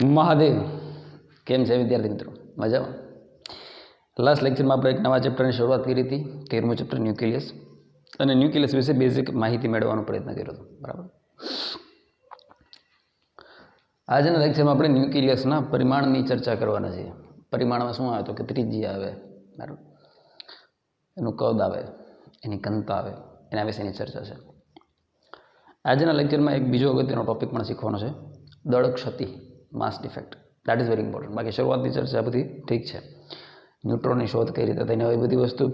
મહાદેવ કેમ છે વિદ્યાર્થી મિત્રો? મજામાં? લાસ્ટ લેક્ચરમાં આપણે એક નવા ચેપ્ટરની શરૂઆત કરી હતી, 13મું ચેપ્ટર ન્યુક્લિયસ, અને ન્યુક્લિયસ વિશે બેઝિક માહિતી મેળવવાનો પ્રયત્ન કર્યો હતો. બરાબર. આજના લેક્ચરમાં આપણે ન્યુક્લિયસના પરિમાણની ચર્ચા કરવાના છીએ. પરિમાણમાં શું આવે તો કે ત્રિજ્યા આવે, બરાબર, એનું કદ આવે, એની ઘનતા આવે, એના વિશેની ચર્ચા છે. આજના લેક્ચરમાં એક બીજો અગત્યનો ટોપિક પણ શીખવાનો છે, દળ ક્ષતિ, mass defect. That is very important. બાકી શરૂઆતની ચર્ચા બધી ઠીક છે, ન્યુટ્રોનની શોધ કઈ રીતે થઈને આવી બધી વસ્તુ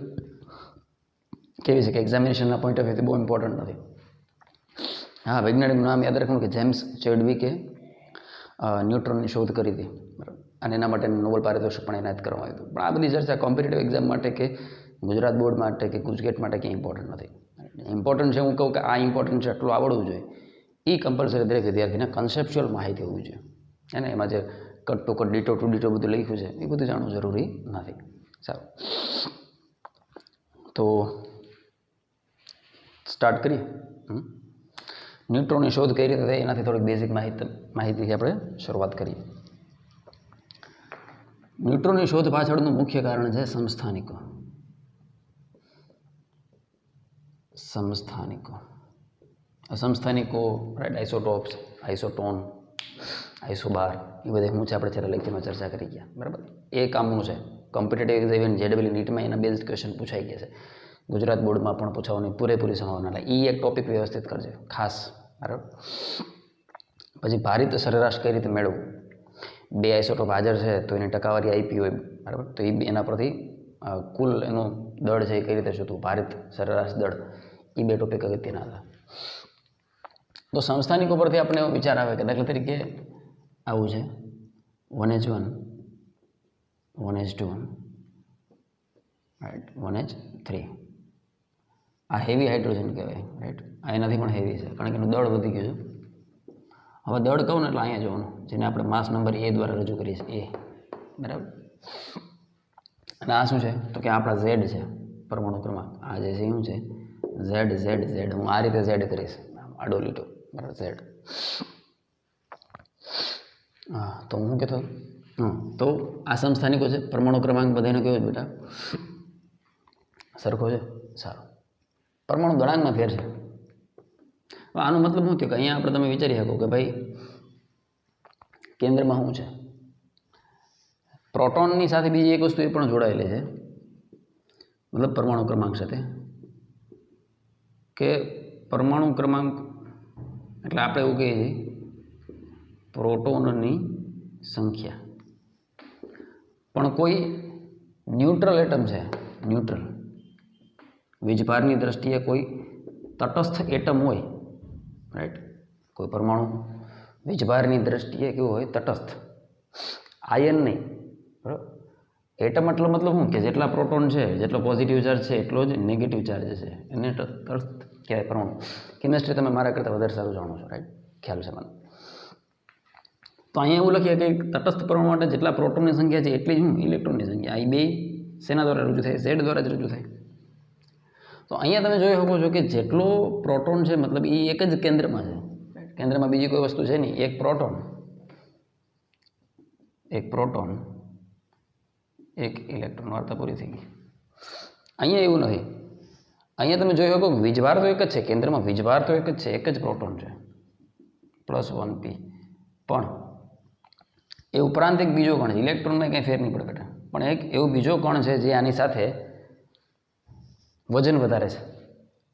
કેવી છે કે એક્ઝામિનેશનના પોઈન્ટ ઓફ વ્યૂથી બહુ ઇમ્પોર્ટન્ટ નથી. હા, વૈજ્ઞાનિકનું નામ યાદ રાખવાનું કે જેમ્સ ચેડવિકે ન્યુટ્રોનની શોધ કરી હતી, બરાબર, અને એના માટે નોબેલ પારિતોષિક પણ એનાયત કરવામાં આવ્યું હતું. પણ આ બધી ચર્ચા કોમ્પિટિટિવ એક્ઝામ માટે કે ગુજરાત બોર્ડ માટે કે ગુજકેટ માટે ક્યાંય ઇમ્પોર્ટન્ટ નથી. ઇમ્પોર્ટન્ટ છે હું કહું કે આ ઇમ્પોર્ટન્ટ છે એટલું આવડવું જોઈએ, એ કમ્પલસરી દરેક વિદ્યાર્થીને કન્સેપ્ચ્યુઅલ માહિતી હોવી જોઈએ. અને એમાં જે cut to cut ditto to ditto બધું લખ્યું છે એ બધું જાણવું જરૂરી નથી. સારું, તો સ્ટાર્ટ કરીએ. ન્યુટ્રોનની શોધ કઈ રીતે થઈ એનાથી થોડીક બેઝિક માહિતીથી આપણે શરૂઆત કરીએ. ન્યુટ્રોનની શોધ પાછળનું મુખ્ય કારણ છે સમસ્થાનિકો. સમસ્થાનિકો, રાઈટ, આઇસોટોપ્સ, આઇસોટોન, આઇસોબાર, એ બધા શું છે આપણે છેલ્લા લેક્ચરમાં ચર્ચા કરી ગયા, બરાબર. એ કામનું છે. કોમ્પિટેટિવ એક્ઝામ જેડબલ્યુ નીટમાં એના બેઝડ ક્વેશ્ચન પૂછાઈ ગયા છે. ગુજરાત બોર્ડમાં પણ પૂછાવાની પૂરેપૂરી સંભાવના. એટલે એ એક ટોપિક વ્યવસ્થિત કરજે ખાસ, બરાબર. પછી ભારિત સરેરાશ કઈ રીતે મેળવવું, બે આઇસોટોપ હાજર છે તો એની ટકાવારી આપી હોય, બરાબર, તો એ એના પરથી કુલ એનું દળ છે એ કઈ રીતે શોધવું, ભારિત સરેરાશ દળ, એ બે ટોપિક અગત્યના હતા. તો સંસ્થાનિકો પરથી આપણે એવો વિચાર આવે કે દાખલા તરીકે આવું છે 1H1, 1H2, રાઈટ, 1H3. આ હેવી હાઇડ્રોજન કહેવાય, રાઈટ. આ એનાથી પણ હેવી છે કારણ કે એનું દળ વધી ગયું છે. હવે દળ કહું ને એટલે અહીંયા જોવાનું, જેને આપણે માસ નંબર એ દ્વારા રજૂ કરીએ છીએ, એ, બરાબર. અને આ શું છે તો કે આપણા ઝેડ છે, પરમાણુ ક્રમાંક. આ જે છે શું છે, ઝેડ ઝેડ ઝેડ. હું આ રીતે ઝેડ કરીશ, આડો લીટો, બરાબર, ઝેડ. હા, તો હું કહેતો તો આ સમસ્થાનિકો છે. પરમાણુ ક્રમાંક બધાનો કેવો છે બેટા? સરખો છે. સારું. પરમાણુ દળાંકમાં ફેર છે. આનો મતલબ શું થયો કે અહીંયા આપણે તમે વિચારી શકો કે ભાઈ કેન્દ્રમાં શું છે, પ્રોટોનની સાથે બીજી એક વસ્તુ એ પણ જોડાયેલી છે, મતલબ પરમાણુ ક્રમાંક સાથે, કે પરમાણુ ક્રમાંક એટલે આપણે એવું કહીએ છીએ પ્રોટોનની સંખ્યા. પણ કોઈ ન્યુટ્રલ એટમ છે, ન્યુટ્રલ, વીજભારની દ્રષ્ટિએ કોઈ તટસ્થ એટમ હોય, રાઈટ, કોઈ પરમાણુ વીજભારની દ્રષ્ટિએ કેવું હોય, તટસ્થ, આયન નહીં, બરાબર. એટમ એટલો મતલબ શું કે જેટલા પ્રોટોન છે, જેટલો પોઝિટિવ ચાર્જ છે એટલો જ નેગેટિવ ચાર્જ છે, એને તટસ્થ કહેવાય પરમાણુ. કેમિસ્ટ્રી તમે મારા કરતાં વધારે સારું જાણો છો, રાઈટ, ખ્યાલ છે મને. તો અહીંયા એવું લખીએ કે તટસ્થ પરમાણુ માટે જેટલા પ્રોટોનની સંખ્યા છે એટલી જ શું ઇલેક્ટ્રોનની સંખ્યા. આ બે શેના દ્વારા રજૂ થાય? ઝેડ દ્વારા જ રજૂ થાય. તો અહીંયા તમે જોઈ શકો છો કે જેટલો પ્રોટોન છે મતલબ એ એક જ કેન્દ્રમાં છે. કેન્દ્રમાં બીજી કોઈ વસ્તુ છે નહીં. એક પ્રોટોન, એક ઇલેક્ટ્રોન. વાર્તા પૂરી થઈ ગઈ. અહીંયા એવું નથી. અહીંયા તમે જોઈ શકો વીજભાર તો એક જ છે, કેન્દ્રમાં વીજભાર તો એક જ છે, એક જ પ્રોટોન છે, +1p. પણ એ ઉપરાંત એક બીજો કણ છે, ઇલેક્ટ્રોનને કંઈ ફેર નહીં પડે બેટા, પણ એક એવો બીજો કણ છે જે આની સાથે વજન વધારે છે,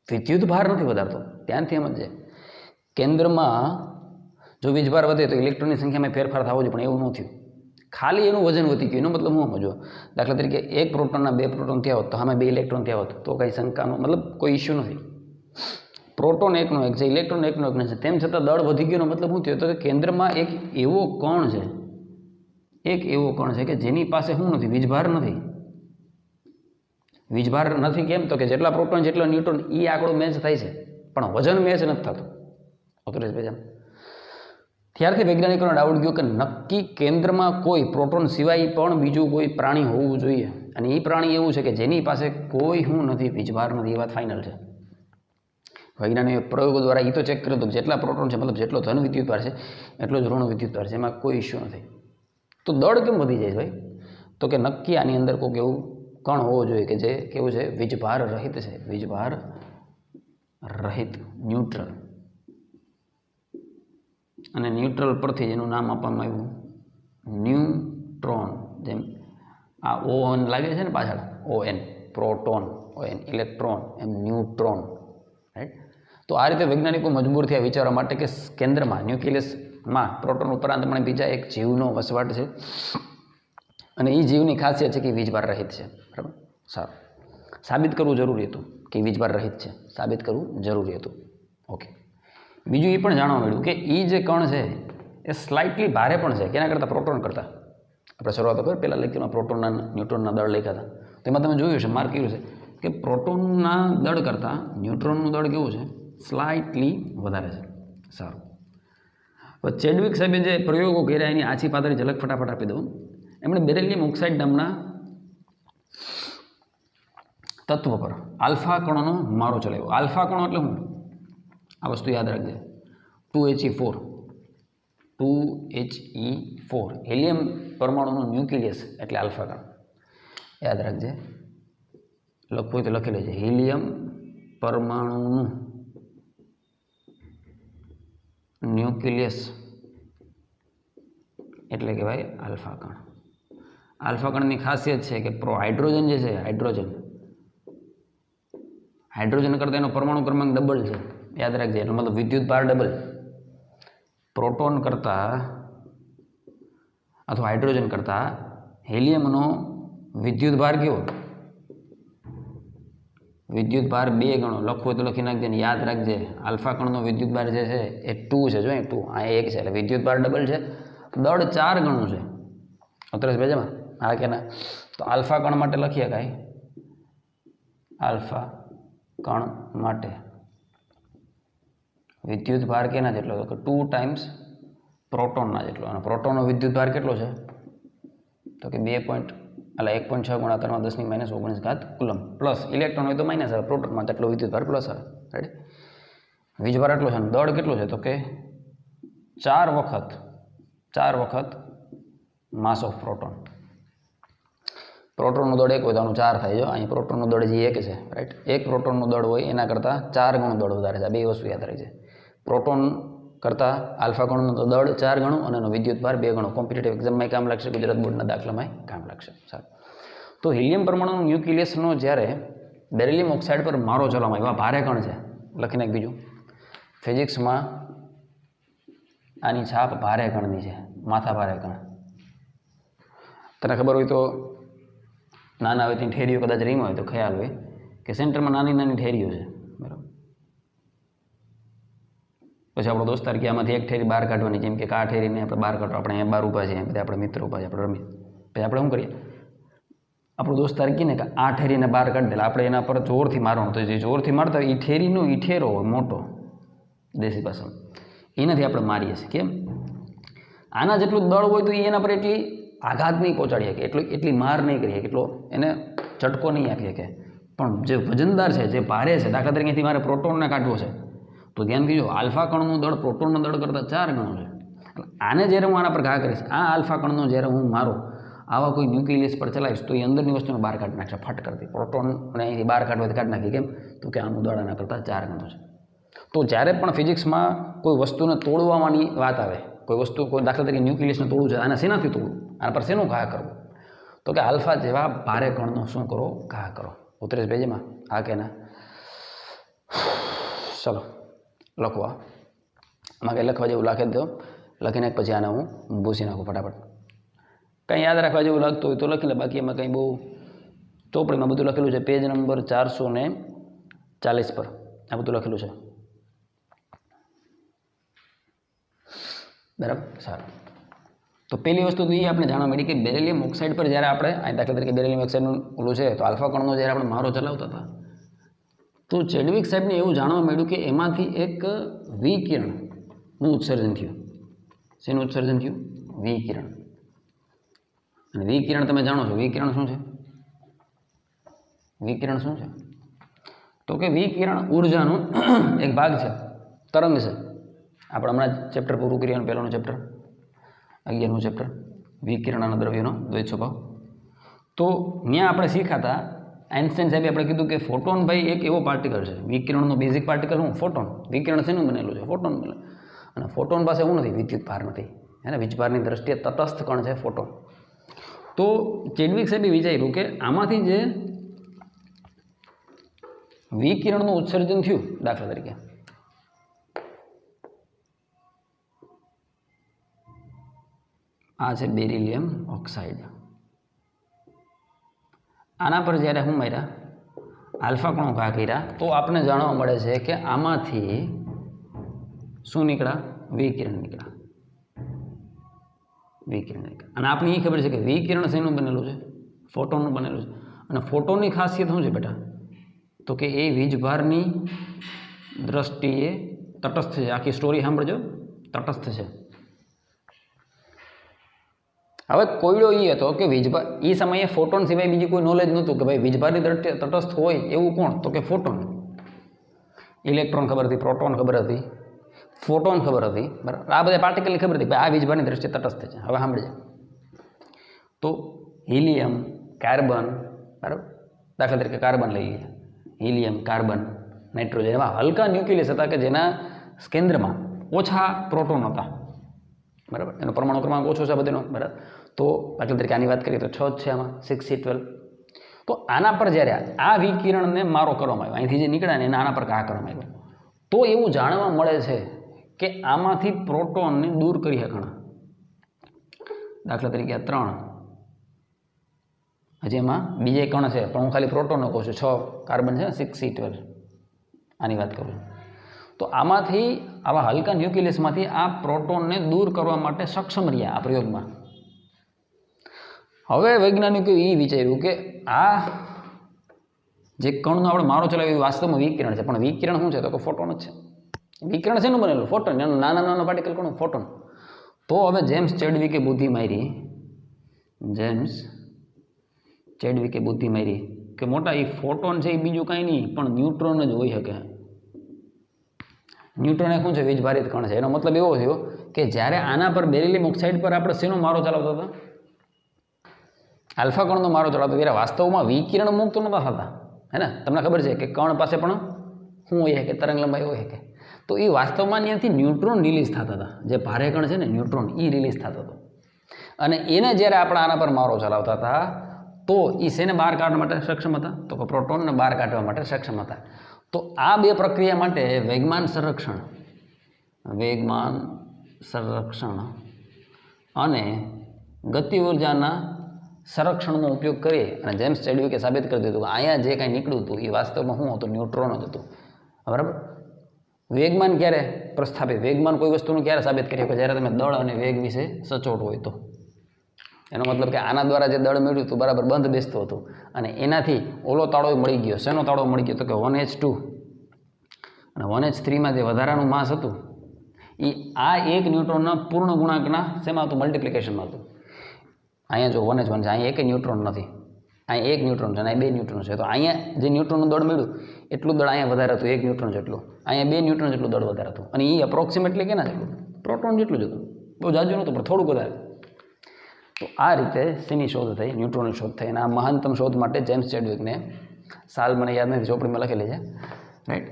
વિદ્યુત ભાર નથી વધારતો. ત્યાંથી એમ જ છે કેન્દ્રમાં જો વીજભાર વધે તો ઇલેક્ટ્રોનની સંખ્યામાં ફેરફાર થવો જોઈએ, પણ એવું ન થયું. ખાલી એનું વજન વધી ગયું. એનો મતલબ હું સમજો, દાખલા તરીકે એક પ્રોટોનના 2 પ્રોટોન થયા હોત તો આમાં 2 ઇલેક્ટ્રોન થયા હોત તો કંઈ શંકાનો મતલબ કોઈ ઇસ્યુ નથી. પ્રોટોન એકનો એક છે, ઇલેક્ટ્રોન એકનો એક છે, તેમ છતાં દળ વધી ગયોનો મતલબ શું થયો તો કેન્દ્રમાં એક એવો કણ છે, કે જેની પાસે શું નથી, વીજભાર નથી. વીજભાર નથી કેમ તો કે જેટલા પ્રોટોન જેટલો ન્યુટ્રોન, એ આંકડો મેચ થાય છે પણ વજન મેચ નથી થતું. ઓતરેશ ભાઈ, ત્યારથી વૈજ્ઞાનિકોને ડાઉટ ગયો કે નક્કી કેન્દ્રમાં કોઈ પ્રોટોન સિવાય પણ બીજું કોઈ પ્રાણી હોવું જોઈએ, અને એ પ્રાણી એવું છે કે જેની પાસે કોઈ શું નથી, વીજભાર નથી. એ વાત ફાઇનલ છે. વૈજ્ઞાનિક પ્રયોગો દ્વારા એ તો ચેક કર્યું હતું કે જેટલા પ્રોટોન છે મતલબ જેટલો ધન વિદ્યુતભાર છે એટલો જ ઋણ વિદ્યુતભાર છે, એમાં કોઈ ઇસ્યુ નથી. તો દળ કેમ વધી જાય ભાઈ? તો કે નક્કી આની અંદર કોઈક એવું કણ હોવો જોઈએ કે જે કેવું છે, વીજભાર રહિત છે, વીજભાર રહિત, ન્યુટ્રલ. અને ન્યુટ્રલ પરથી જેનું નામ આપવામાં આવ્યું ન્યુટ્રોન. જેમ આ ON લાગે છે ને પાછળ, ON પ્રોટોન, ON ઇલેક્ટ્રોન, એમ ન્યુટ્રોન, રાઈટ. તો આ રીતે વૈજ્ઞાનિકો મજબૂર થયા વિચારવા માટે કે કેન્દ્રમાં ન્યુક્લિયસમાં પ્રોટોન ઉપરાંત પણ બીજા એક જીવનો વસવાટ છે અને એ જીવની ખાસિયત છે કે વીજભાર રહિત છે. બરાબર, સારું. સાબિત કરવું જરૂરી હતું કે વીજભાર રહિત છે, સાબિત કરવું જરૂરી હતું. ઓકે. બીજું એ પણ જાણવા મળ્યું કે એ જે કણ છે એ સ્લાઇટલી ભારે પણ છે. કેના કરતાં? પ્રોટોન કરતાં. આપણે શરૂઆત કરી પહેલાં લેક્ચરમાં પ્રોટોનના ન્યુટ્રોનના દળ લખ્યા હતા, તેમાં તમે જોયું છે, માર્ક કર્યું છે કે પ્રોટોનના દળ કરતાં ન્યુટ્રોનનું દળ કેવું છે? સ્લાઇટલી વધારે છે. સારું. હવે ચેડવિક સાહેબે જે પ્રયોગો કર્યા એની આછી પાતળી ઝલક ફટાફટ આપી દઉં. એમણે બેરિલિયમ ઓક્સાઇડ નામના તત્વ પર આલ્ફા કણોનો મારો ચલાવ્યો. આલ્ફા કણો એટલે શું? આ વસ્તુ યાદ રાખજે. 2He4, 2He4 હેલિયમ પરમાણુનું ન્યુક્લિયસ એટલે આલ્ફા કણ. યાદ રાખજે, લખવું હોય તો લખી લેજે. હિલિયમ પરમાણુનું ન્યુક્લિયસ એટલે કહેવાય આલ્ફા કણ. આલ્ફા કણની ખાસિયત છે કે હાઇડ્રોજન જે છે, હાઇડ્રોજન કરતાં એનો પરમાણુ ક્રમાંક ડબલ છે. યાદ રાખજે, એટલે મતલબ વિદ્યુત ભાર ડબલ. પ્રોટોન કરતાં અથવા હાઇડ્રોજન કરતાં હેલિયમનો વિદ્યુત ભાર કેવો? વિદ્યુત ભાર 2 ગણો. લખવું હોય તો લખી નાખજે ને યાદ રાખજે, આલ્ફા કણનો વિદ્યુત ભાર જે છે એ 2 છે. જો 2 આ 1 છે એટલે વિદ્યુત ભાર ડબલ છે, દળ 4 ગણું છે. ઉતરે છે બેજામાં? હા કે ના? તો આલ્ફા કણ માટે લખીએ કાંઈ, આલ્ફા કણ માટે વિદ્યુત ભાર કેના જેટલો? તો કે 2 ટાઈમ્સ પ્રોટોનના જેટલો. અને પ્રોટોનનો વિદ્યુત ભાર કેટલો છે? તો કે 1.6 ગુણાકારમાં 10⁻⁻19 કુલમ. પ્લસ ઇલેક્ટ્રોન હોય તો માઇનસ આવે, પ્રોટોનમાં તેટલો વિદ્યુત ભાર પ્લસ આવે. રાઈટ. વીજભાર એટલો છે અને દળ કેટલો છે? તો કે 4 વખત માસ ઓફ પ્રોટોન. પ્રોટોનનું દળ 1 હોય તો આનું 4 થાય. જો અહીં પ્રોટોનનું દળ જે 1 છે, રાઈટ. એક પ્રોટોનનું દળ હોય એના કરતાં 4 ગણું દળ વધારે છે. આ બે વસ્તુ યાદ રાખી છે. પ્રોટોન કરતાં આલ્ફા કણનું દળ 4 ગણું અને એનો વિદ્યુત ભાર 2 ગણો. કોમ્પિટિટિવ એક્ઝામમાં કામ લાગશે, ગુજરાત બોર્ડના દાખલામાં કામ લાગશે. સારું. તો હિલિયમ પરમાણુનું ન્યુક્લિયસનો જ્યારે બેરિલિયમ ઓક્સાઇડ પર મારો ચલાવવામાં આવ્યો, ભારે કણ છે. લખીને એક બીજું, ફિઝિક્સમાં આની છાપ ભારે કણની છે, માથા ભારે કણ. તને ખબર હોય તો નાના હોય ત્યાં ઠેરીઓ કદાચ રીમ હોય તો ખ્યાલ હોય કે સેન્ટરમાં નાની નાની ઠેરીઓ છે. બરાબર. પછી આપણો દોસ્તાર કે આમાંથી એક ઠેરી બહાર કાઢવાની, જેમ કે આ ઠેરીને આપણે બહાર કાઢો, આપણે અહીંયા બહાર ઊભા છીએ, બધા આપણે મિત્રો ઊભા છે, આપણે રમીએ. પછી આપણે શું કરીએ? આપણો દોસ્તાર કહે ને કે આ ઠેરીને બહાર કાઢી દે, આપણે એના પર જોરથી મારવાનું. તો જે જોરથી મારતા હોય એ ઠેરીનો ઈઠેરો હોય મોટો, દેશી ભાષામાં, એનાથી આપણે મારીએ છીએ. કેમ? આના જેટલું દળ હોય તો એના પર એટલી આઘાત નહીં પહોંચાડી શકે, એટલી માર નહીં કરી શકે, એટલો એને ઝટકો નહીં આપી શકે. પણ જે વજનદાર છે, જે ભારે છે, દાખલા તરીકેથી મારે પ્રોટોનને કાઢવો છે તો ધ્યાન કીજો, આલ્ફા કણનું દળ પ્રોટોનના દળ કરતાં 4 ગણું છે. આને જ્યારે હું આના પર ઘા કરીશ, આ આલ્ફા કણનો જ્યારે હું મારો આવા કોઈ ન્યુક્લિયસ પર ચલાવીશ તો એ અંદરની વસ્તુને બહાર કાઢી નાખશે, ફટ કરતી. પ્રોટોનને અહીંથી બહાર કાઢવાથી કાઢી નાખી. કેમ? તો કે આનું દળ આના કરતાં 4 ગણું છે. તો જ્યારે પણ ફિઝિક્સમાં કોઈ વસ્તુને તોડવાની વાત આવે, કોઈ વસ્તુ, કોઈ દાખલા તરીકે ન્યુક્લિયસને તોડવું છે, આને શેનાથી તોડવું, આના પર શેનો ઘા કરવો? તો કે આલ્ફા જેવા ભારે કણનો શું કરો? ઘા કરો. ઉતરે પેજમાં? હા કે ના? ચલો લખવા. આમાં કંઈ લખવા જેવું લાગે તો લખીને પછી આને હું ભૂસી નાખું ફટાફટ. કંઈ યાદ રાખવા જેવું લાગતું હોય તો લખી લે, બાકી એમાં કંઈ બહુ ચોપડીમાં બધું લખેલું છે. પેજ નંબર 440 પર આ બધું લખેલું છે. બરાબર, સારું. તો પહેલી વસ્તુ તો એ આપણે જાણવા મળી કે બેરિલિયમ ઓક્સાઇડ પર જ્યારે આપણે અહીં દાખલા તરીકે બેરિલિયમ ઓક્સાઇડનું ઓલું છે તો આલ્ફા કણનો જ્યારે આપણે મારો ચલાવતા હતા તો ચેડવિક સાહેબને એવું જાણવા મળ્યું કે એમાંથી એક વિકિરણનું ઉત્સર્જન થયું. શેનું ઉત્સર્જન થયું? વિકિરણ. અને વિકિરણ તમે જાણો છો, વિકિરણ શું છે? વિકિરણ શું છે? તો કે વિકિરણ ઉર્જાનું એક ભાગ છે, તરંગ છે. આપણે હમણાં ચેપ્ટર પૂરું કર્યું પહેલાનું ચેપ્ટર 11મું ચેપ્ટર વિકિરણ અને દ્રવ્યનો દ્વૈત સ્વભાવ. તો ત્યાં આપણે શીખાતા આઇન્સ્ટાઈન સાહેબે આપણે કીધું કે ફોટોન ભાઈ એક એવો પાર્ટિકલ છે. વિકિરણનો બેઝિક પાર્ટિકલ શું? ફોટોન. વિકિરણ શેનું બનેલું છે? ફોટોન બનેલું. અને ફોટોન પાસે શું નથી? વિદ્યુત ભાર નથી. હે ને? વીજભારની દ્રષ્ટિએ તટસ્થ કણ છે ફોટોન. તો ચેડવિક સાહેબે વિચાર્યું કે આમાંથી જે વિકિરણનું ઉત્સર્જન થયું, દાખલા તરીકે આ છે બેરિલિયમ ઓક્સાઇડ. આના પર જ્યારે હું માર્યા આલ્ફા કણો ઘા કર્યા તો આપણને જાણવા મળે છે કે આમાંથી શું નીકળ્યા? વિકિરણ નીકળ્યા. વિકિરણ નીકળ્યા. અને આપણે એ ખબર છે કે વિકિરણ શેનું બનેલું છે? ફોટોનનું બનેલું છે. અને ફોટોનની ખાસિયત શું છે બેટા? તો કે એ વીજભારની દ્રષ્ટિએ તટસ્થ છે. આખી સ્ટોરી સાંભળજો, તટસ્થ છે. હવે કોયડો એ હતો કે વીજભાર, એ સમયે ફોટોન સિવાય બીજી કોઈ નોલેજ નહોતું કે ભાઈ વીજભારની દ્રષ્ટિએ તટસ્થ હોય એવું કોણ? તો કે ફોટોન. ઇલેક્ટ્રોન ખબર હતી, પ્રોટોન ખબર હતી, ફોટોન ખબર હતી, બરાબર. આ બધા પાર્ટિકલની ખબર હતી ભાઈ આ વીજભારની દ્રષ્ટિએ તટસ્થ છે. હવે સાંભળજો. તો હિલિયમ, કાર્બન, બરાબર, દાખલા તરીકે કાર્બન લઈ લઈએ. હિલિયમ, કાર્બન, નાઇટ્રોજન એવા હલકા ન્યુક્લિયસ હતા કે જેના કેન્દ્રમાં ઓછા પ્રોટોન હતા, બરાબર. એનો પરમાણુ ક્રમાંક ઓછો છે બધીનો, બરાબર. તો દાખલા તરીકે આની વાત કરીએ તો 6 જ છે આમાં, 6C12. તો આના પર જ્યારે આ વિકિરણને મારો કરવામાં આવ્યો, અહીંથી જે નીકળ્યા ને એને આના પર ઘા કરવામાં આવ્યો, તો એવું જાણવા મળે છે કે આમાંથી પ્રોટોનને દૂર કરી શકાણા. દાખલા તરીકે આ 3, હજી એમાં બીજે કણ છે પણ હું ખાલી પ્રોટોનનો કહું છું. 6 કાર્બન છે, 6C12 આની વાત કરું. તો આમાંથી આવા હલકા ન્યુક્લિયસમાંથી આ પ્રોટોનને દૂર કરવા માટે સક્ષમ રહ્યા આ પ્રયોગમાં. હવે વૈજ્ઞાનિકોએ એ વિચાર્યું કે આ જે કણનો આપણે મારો ચલાવ્યો એ વાસ્તવમાં વિકિરણ છે, પણ વિકિરણ શું છે? તો કે ફોટોન જ છે. વિકિરણ શેનું બનેલું? ફોટોન. એનો નાના નાના પાર્ટિકલ કોણ? ફોટોન. તો હવે જેમ્સ ચેડવિકે બુદ્ધિ મારી, જેમ્સ ચેડવિકે બુદ્ધિ મારી કે મોટા એ ફોટોન છે એ બીજું કાંઈ નહીં પણ ન્યુટ્રોન જ હોઈ શકે. ન્યુટ્રોન એ શું છે? વીજભારિત કણ છે. એનો મતલબ એવો થયો કે જ્યારે આના પર બેરિલિયમ ઓક્સાઇડ પર આપણે શેનો મારો ચલાવતા હતા? આલ્ફા કણનો મારો ચલાવતો ત્યારે વાસ્તવમાં વિકિરણ મુક્ત નહોતા થતા, હે ને? તમને ખબર છે કે કણ પાસે પણ શું હોય કે તરંગ લંબાઈ હોય કે, તો એ વાસ્તવમાં ત્યાંથી ન્યુટ્રોન રિલીઝ થતા હતા. જે ભારે કણ છે ને ન્યુટ્રોન, એ રિલીઝ થતો હતો. અને એને જ્યારે આપણે આના પર મારો ચલાવતા હતા તો એ શેને બહાર કાઢવા માટે સક્ષમ હતા? તો કે પ્રોટોનને બહાર કાઢવા માટે સક્ષમ હતા. તો આ બે પ્રક્રિયા માટે વેગમાન સંરક્ષણ અને ગતિ ઉર્જાના સંરક્ષણનો ઉપયોગ કરી અને જેમ્સ ચેડવિકે સાબિત કરી દીધું કે અહીંયા જે કાંઈ નીકળ્યું હતું એ વાસ્તવમાં શું હતું? ન્યુટ્રોન જ હતું, બરાબર. વેગમાન ક્યારે પ્રસ્થાપિત? વેગમાન કોઈ વસ્તુનું ક્યારે સાબિત કરી કે જ્યારે તમે દળ અને વેગ વિશે સચોટ હોય તો. એનો મતલબ કે આના દ્વારા જે દળ મળ્યું હતું બરાબર બંધ બેસતું હતું અને એનાથી ઓલો તાળો મળી ગયો. શેનો તાળો મળી ગયો? તો કે 1H2 અને 1H3માં જે વધારાનું માસ હતું એ આ એક ન્યુટ્રોનના પૂર્ણ ગુણાંકના શેમાં હતું? મલ્ટિપ્લિકેશનમાં હતું. અહીંયા જો 1H1 છે, અહીંયા એક ન્યુટ્રોન નથી, અહીંયા એક ન્યુટ્રોન છે અને અહીંયા 2 ન્યુટ્રોન છે. તો અહીંયા જે ન્યુટ્રોનનું દળ મળ્યું એટલું દળ અહીંયા વધારે હતું, 1 ન્યુટ્રોન જેટલું. અહીંયા 2 ન્યુટ્રોન જેટલું દળ વધારે હતું અને એ અપ્રોક્સિમેટલી કેના જેટલું? પ્રોટોન જેટલું જ હતું. બહુ જાજુ નહોતું પણ થોડુંક વધારે. તો આ રીતે શેની શોધ થઈ? ન્યુટ્રોનની શોધ થઈ. અને આ મહાનતમ શોધ માટે જેમ્સ ચેડવિકને સાલ મને યાદ નથી, ચોપડીમાં લખેલી છે, રાઈટ,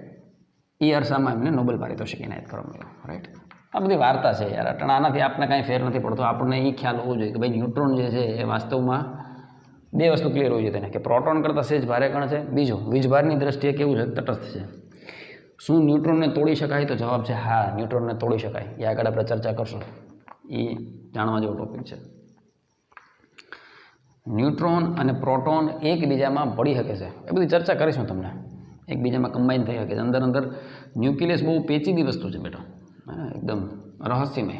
એ અરસામાં એમને નોબેલ પારિતોષિક એનાયત કરવામાં આવ્યો, રાઈટ. આ બધી વાર્તા છે યાર, પણ આનાથી આપણને કાંઈ ફેર નથી પડતો. આપણને એ ખ્યાલ હોવો જોઈએ કે ભાઈ ન્યુટ્રોન જે છે એ વાસ્તવમાં બે વસ્તુ ક્લિયર હોવી જોઈએ તેને, કે પ્રોટોન કરતાં સેજ ભારે કણ છે, બીજું વીજભારની દ્રષ્ટિએ કેવું છે? તટસ્થ છે. શું ન્યુટ્રોનને તોડી શકાય? તો જવાબ છે હા, ન્યુટ્રોનને તોડી શકાય. એ આગળ આપણે ચર્ચા કરશું, એ જાણવા જેવો ટોપિક છે. ન્યુટ્રોન અને પ્રોટોન એકબીજામાં ભળી શકે છે, એ બધી ચર્ચા કરીશું તમને. એકબીજામાં કમ્બાઈન થઈ શકે છે. અંદર અંદર ન્યુક્લિયસ બહુ પેચીદી વસ્તુ છે બેટા, એકદમ રહસ્યમય.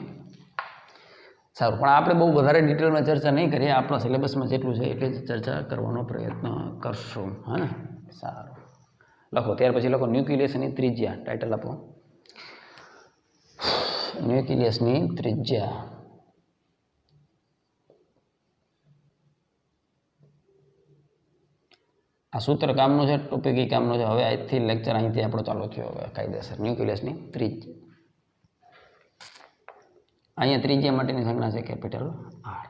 સારું, પણ આપણે બહુ વધારે ડિટેલમાં ચર્ચા નહીં કરીએ. આપણા સિલેબસમાં જેટલું છે એટલે જ ચર્ચા કરવાનો પ્રયત્ન કરશું, હા ને? સારું, લખો. ત્યાર પછી લખો ન્યુક્લિયસની ત્રિજ્યા. ટાઇટલ આપો, ન્યુક્લિયસની ત્રિજ્યા. આ સૂત્ર કામનું છે, ટોપિક એ કામનું છે. હવે આજથી લેક્ચર અહીંથી આપણો ચાલુ થયો હવે કાયદેસર ન્યુક્લિયસની ત્રિજ્યા. અહીંયા ત્રિજ્યા માટેની સંજ્ઞા છે કેપિટલ આર.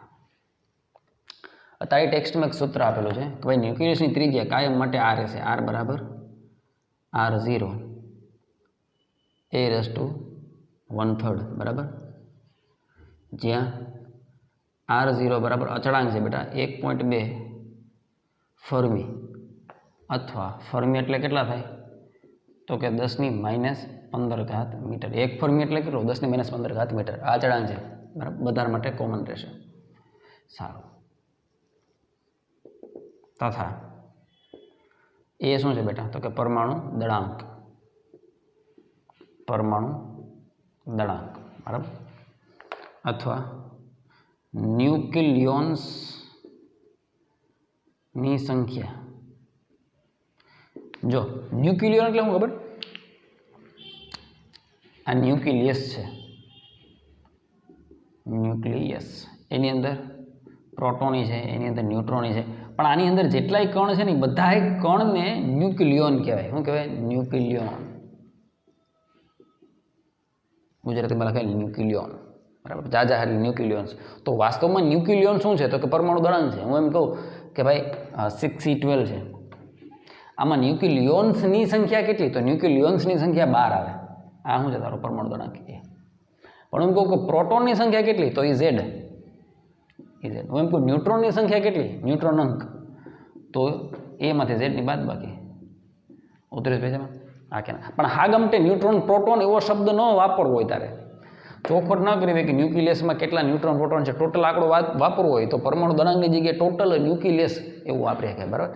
અત્યારે ટેક્સ્ટમાં એક સૂત્ર આપેલું છે કે ભાઈ ન્યુક્લિયસની ત્રિજ્યા કાયમ માટે આર રહેશે. આર બરાબર R0 a⁻⁴ બરાબર, જ્યાં R0 બરાબર અચળાંક છે બેટા 1.2 ફર્મી, અથવા ફર્મી એટલે કેટલા થાય તો કે 10⁻15 મીટર. 1 ફર્મી એટલે કેટલું? 10⁻15 મીટર. આ અચળાંક છે બરાબર, બધા માટે કોમન રહેશે. સારું. તથા એ શું છે બેટા તો કે પરમાણુ દળાંક. પરમાણુ દળાંક બરાબર, અથવા ન્યુક્લિયોન્સની સંખ્યા. જો ન્યુક્લિયોન એટલે શું ખબર? આ ન્યુક્લિયસ છે, ન્યુક્લિયસ. એની અંદર પ્રોટોની છે, એની અંદર ન્યુટ્રોની છે, પણ આની અંદર જેટલાય કણ છે ને બધા કણને ન્યુક્લિયોન કહેવાય. શું કહેવાય? ન્યુક્લિયોન. ગુજરાતીમાં લખાય ન્યુક્લિયોન બરાબર, જાજા એટલે ન્યુક્લિયોન્સ. તો વાસ્તવમાં ન્યુક્લિયોન શું છે તો કે પરમાણુ દળાંક છે. હું એમ કહું કે ભાઈ 6C12 છે, આમાં ન્યુક્લિયોન્સની સંખ્યા કેટલી? તો ન્યુક્લિયોન્સની સંખ્યા 12 આવે. આ શું છે તારો પરમાણુ દળાંક એ. પણ હું કહું કે પ્રોટોનની સંખ્યા કેટલી? તો એ Z. હું એમ કહું ન્યુટ્રોનની સંખ્યા કેટલી? ન્યુટ્રોન અંક. તો એમાંથી ઝેડની બાદ બાકી 39 પેજમાં. હા કે ના? પણ હા ગમટે ન્યુટ્રોન પ્રોટોન એવો શબ્દ ન વાપરવો હોય તારે. ચોખવટ ન કરવી કે ન્યુક્લિયસમાં કેટલા ન્યુટ્રોન પ્રોટોન છે, ટોટલ આંકડો વાપરવો હોય તો પરમાણુ દળાંકની જગ્યાએ ટોટલ ન્યુક્લિયસ એવું વાપરી શકાય બરાબર.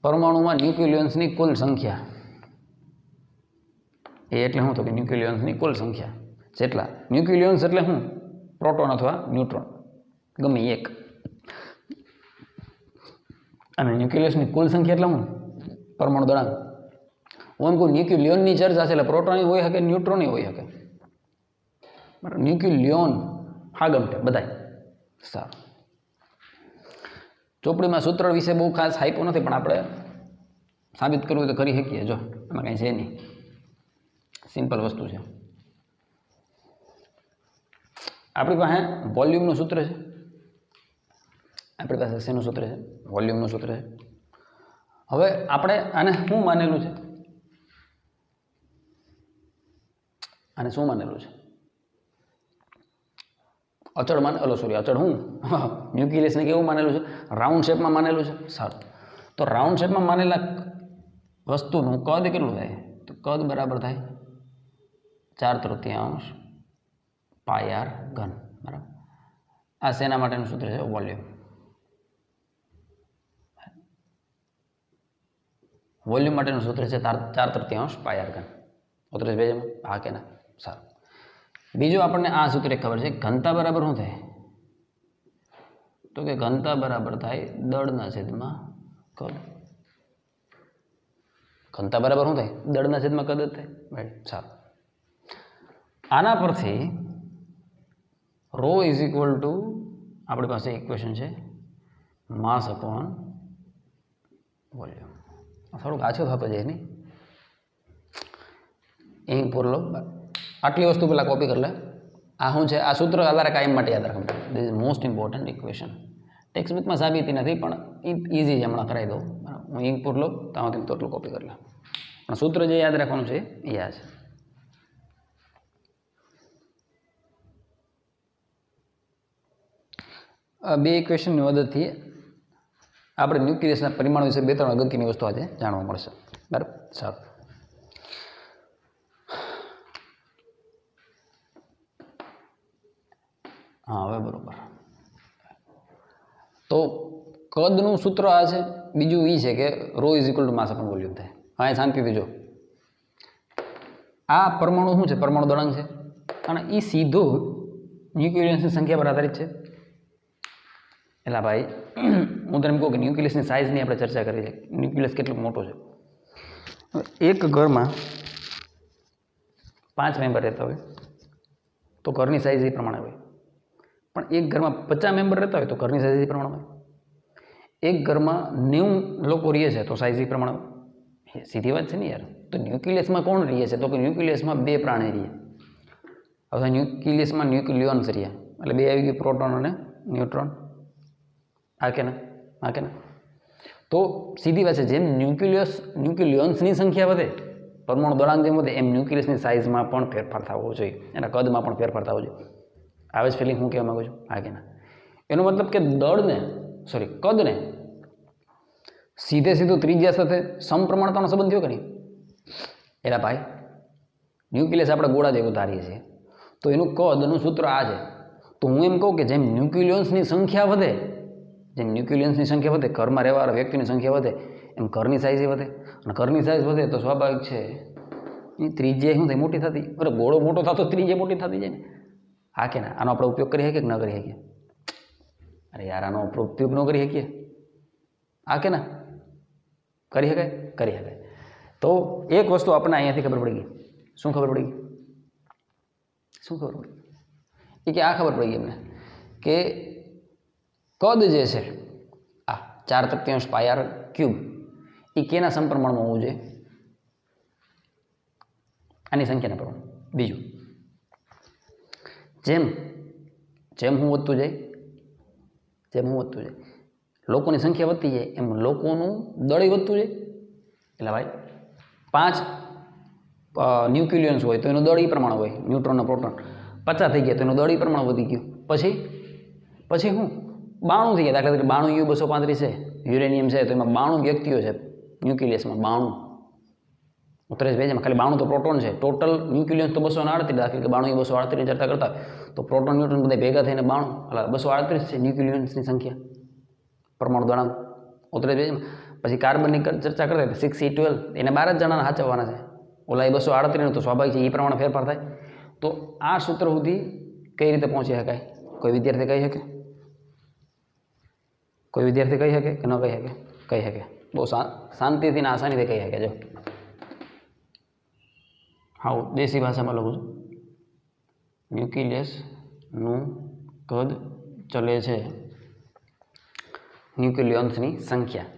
પરમાણુમાં ન્યુક્લિયોન્સની કુલ સંખ્યા એ એટલે શું તો કે ન્યુક્લિયોન્સની કુલ સંખ્યા જેટલા. ન્યુક્લિયોન્સ એટલે શું? પ્રોટોન અથવા ન્યુટ્રોન ગમે એક. અને ન્યુક્લિયસની કુલ સંખ્યા એટલે શું? પરમાણુ દળાંક. હું એમ કહું ન્યુક્લિયોનની ચર્ચા છે એટલે પ્રોટોનની હોઈ શકે, ન્યુટ્રોનની હોઈ શકે બરાબર. ન્યુક્લિયોન હા ગમટે બધાય. સારું. ચોપડીમાં સૂત્ર વિશે બહુ ખાસ આપ્યું નથી, પણ આપણે સાબિત કરવું તો કરી શકીએ. જો એમાં કંઈ છે નહીં, સિમ્પલ વસ્તુ છે. આપણી પાસે વોલ્યુમનું સૂત્ર છે. આપણી પાસે શેનું સૂત્ર છે? વોલ્યુમનું સૂત્ર છે. હવે આપણે આને શું માનેલું છે? આને શું માનેલું છે? અચળ અચળ હું ન્યુક્લિયસને કેવું માનેલું છે? રાઉન્ડ શેપમાં માનેલું છે. સારું. તો રાઉન્ડ શેપમાં માનેલા વસ્તુનું કદ કેટલું થાય? તો કદ બરાબર થાય 4/3 πr ઘન બરાબર. આ શેના માટેનું સૂત્ર છે? વોલ્યુમ. વોલ્યુમ માટેનું સૂત્ર છે 4/3 πr ઘન. 39 પેજમાં. હા કે ના? સારું. બીજું આપણને આ સૂત્ર ખબર છે, ઘનતા બરાબર શું થાય? તો કે ઘનતા બરાબર થાય દળના છેદમાં કદ. ઘનતા બરાબર શું થાય? દળના છેદમાં કદ જ થાય રાઈટ. સારું. આના પરથી ρ ઇઝ ઇક્વલ ટુ આપણી પાસે ઇક્વેશન છે માસ અપોન વોલ્યુમ. થોડુંક આછું થતો જાય નહીં? અહીં પૂર લો. આટલી વસ્તુ પહેલાં કોપી કરી લે. આ શું છે? આ સૂત્ર આધારે કાયમ માટે યાદ રાખવું. This is most important equation. Text બુકમાં સાબિતી નથી, પણ ઇઝી છે, હમણાં કરાવી દઉં. હું ઇંક પૂર લો તો આમાંથી તો એટલું કોપી કરી લે. પણ સૂત્ર જે યાદ રાખવાનું છે એ આ છે. બે ઇક્વેશનની મદદથી આપણે ન્યુક્લિયસના પરિમાણો વિશે 2-3 અગત્યની વસ્તુ આજે જાણવા મળશે બરાબર. સારું. હા હવે બરાબર. તો કદનું સૂત્ર આ છે. બીજું એ છે કે ρ is equal to mass upon volume થાય. હા એ શાંતિથી જો. આ પરમાણુ શું છે? પરમાણુ દળાંક છે, અને એ સીધું ન્યુક્લિયસની સંખ્યા પર આધારિત છે. એટલે ભાઈ હું તને એમ કહું કે ન્યુક્લિયસની સાઇઝની આપણે ચર્ચા કરી છે. ન્યુક્લિયસ કેટલું મોટું છે? એક ઘરમાં 5 મેમ્બર રહેતા હોય તો ઘરની સાઇઝ એ પ્રમાણે હોય. પણ એક ઘરમાં 50 મેમ્બર રહેતા હોય તો ઘરની સાઇઝ એ પ્રમાણે હોય. એક ઘરમાં 90 લોકો રહે છે તો સાઇઝ એ પ્રમાણે સીધી વાત છે ને યાર. તો ન્યુક્લિયસમાં કોણ રહે છે? તો કે ન્યુક્લિયસમાં 2 પ્રાણી રહે. હવે ન્યુક્લિયસમાં ન્યુક્લિયોન્સ રહે, એટલે 2 આવી ગયું, પ્રોટોન અને ન્યુટ્રોન. આ કે ના? આ કે ના? તો સીધી વાત છે, જેમ ન્યુક્લિયોન્સની સંખ્યા વધે, પરમાણુ દળાંક જેમ વધે, એમ ન્યુક્લિયસની સાઇઝમાં પણ ફેરફાર થવો જોઈએ, એના કદમાં પણ ફેરફાર થવો જોઈએ. આવે જ ફિલિંગ હું કહેવા માગું છું? આ કે ના? એનો મતલબ કે કદને સીધે સીધું ત્રિજ્યા સાથે સમપ્રમાણતાનો સંબંધ થયો કે નહીં? એલા ભાઈ, ન્યુક્લિયસ આપણે ગોળા જેવું ધારીએ છીએ, તો એનું કદનું સૂત્ર આ છે. તો હું એમ કહું કે જેમ ન્યુક્લિયોન્સની સંખ્યા વધે, ઘરમાં રહેવાવાળા વ્યક્તિની સંખ્યા વધે, એમ ઘરની સાઇઝ વધે, અને ઘરની સાઇઝ વધે તો સ્વાભાવિક છે એ ત્રિજ્યા શું થાય? મોટી થતી. અરે ગોળો મોટો થતો ત્રિજ્યા મોટી થતી જાય ને. હા કે ના? આનો આપણે ઉપયોગ કરી શકીએ કે ન કરી શકીએ? અરે યાર, આનો આપણે ઉપયોગ ન કરી શકીએ? આ કે ના? કરી શકાય? કરી શકાય. તો એક વસ્તુ આપણને અહીંયાથી ખબર પડી ગઈ. શું ખબર પડી ગઈ? એ કે આ ખબર પડી ગઈ એમને કે કદ જે છે આ 4/3 πr³ એ કેના સમપ્રમાણમાં હોવું જોઈએ? આની સંખ્યાના પ્રમાણે. બીજું, જેમ હું વધતું જાય, લોકોની સંખ્યા વધતી જાય, એમ લોકોનું દળ વધતું જાય. એટલે ભાઈ 5 ન્યુક્લિયન્સ હોય તો એનું દળ એ પ્રમાણે હોય, ન્યુટ્રોન અને પ્રોટોન. 50 થઈ ગયા તો એનું દળ એ પ્રમાણે વધી ગયું. પછી શું? 92 થઈ ગયા. દાખલા તરીકે 92 U-235 છે, યુરેનિયમ છે, તો એમાં 92 વ્યક્તિઓ છે ન્યુક્લિયસમાં. 92 ઉતરેશ ભાઈ, એમાં ખાલી 92 તો પ્રોટોન છે. ટોટલ ન્યુક્લિયન્સ તો 238. દાખલા કે 92 238 ચર્ચા કરતા તો પ્રોટોન ન્યુટ્રોન બધા ભેગા થઈને 238 છે ન્યુક્લિયન્સની સંખ્યા, પરમાણુ દળાંક. ઉતરેશ ભાઈ, પછી કાર્બનની ચર્ચા કરતા 6C12 એને 12 જ જણાના સાચવવાના છે. ઓલા 238 તો સ્વાભાવિક છે એ પ્રમાણે ફેરફાર થાય. તો આ સૂત્ર સુધી કઈ રીતે પહોંચી શકાય? કોઈ વિદ્યાર્થી કહી શકે? કે ન કહી શકે? કહી શકે. બહુ શાંતિથી ને આસાનીથી કહી શકે. જો હા, દેશી ભાષામાં લખું છું. ન્યુક્લિયસનું કદ ચલે છે ન્યુક્લિયોન્સની સંખ્યા.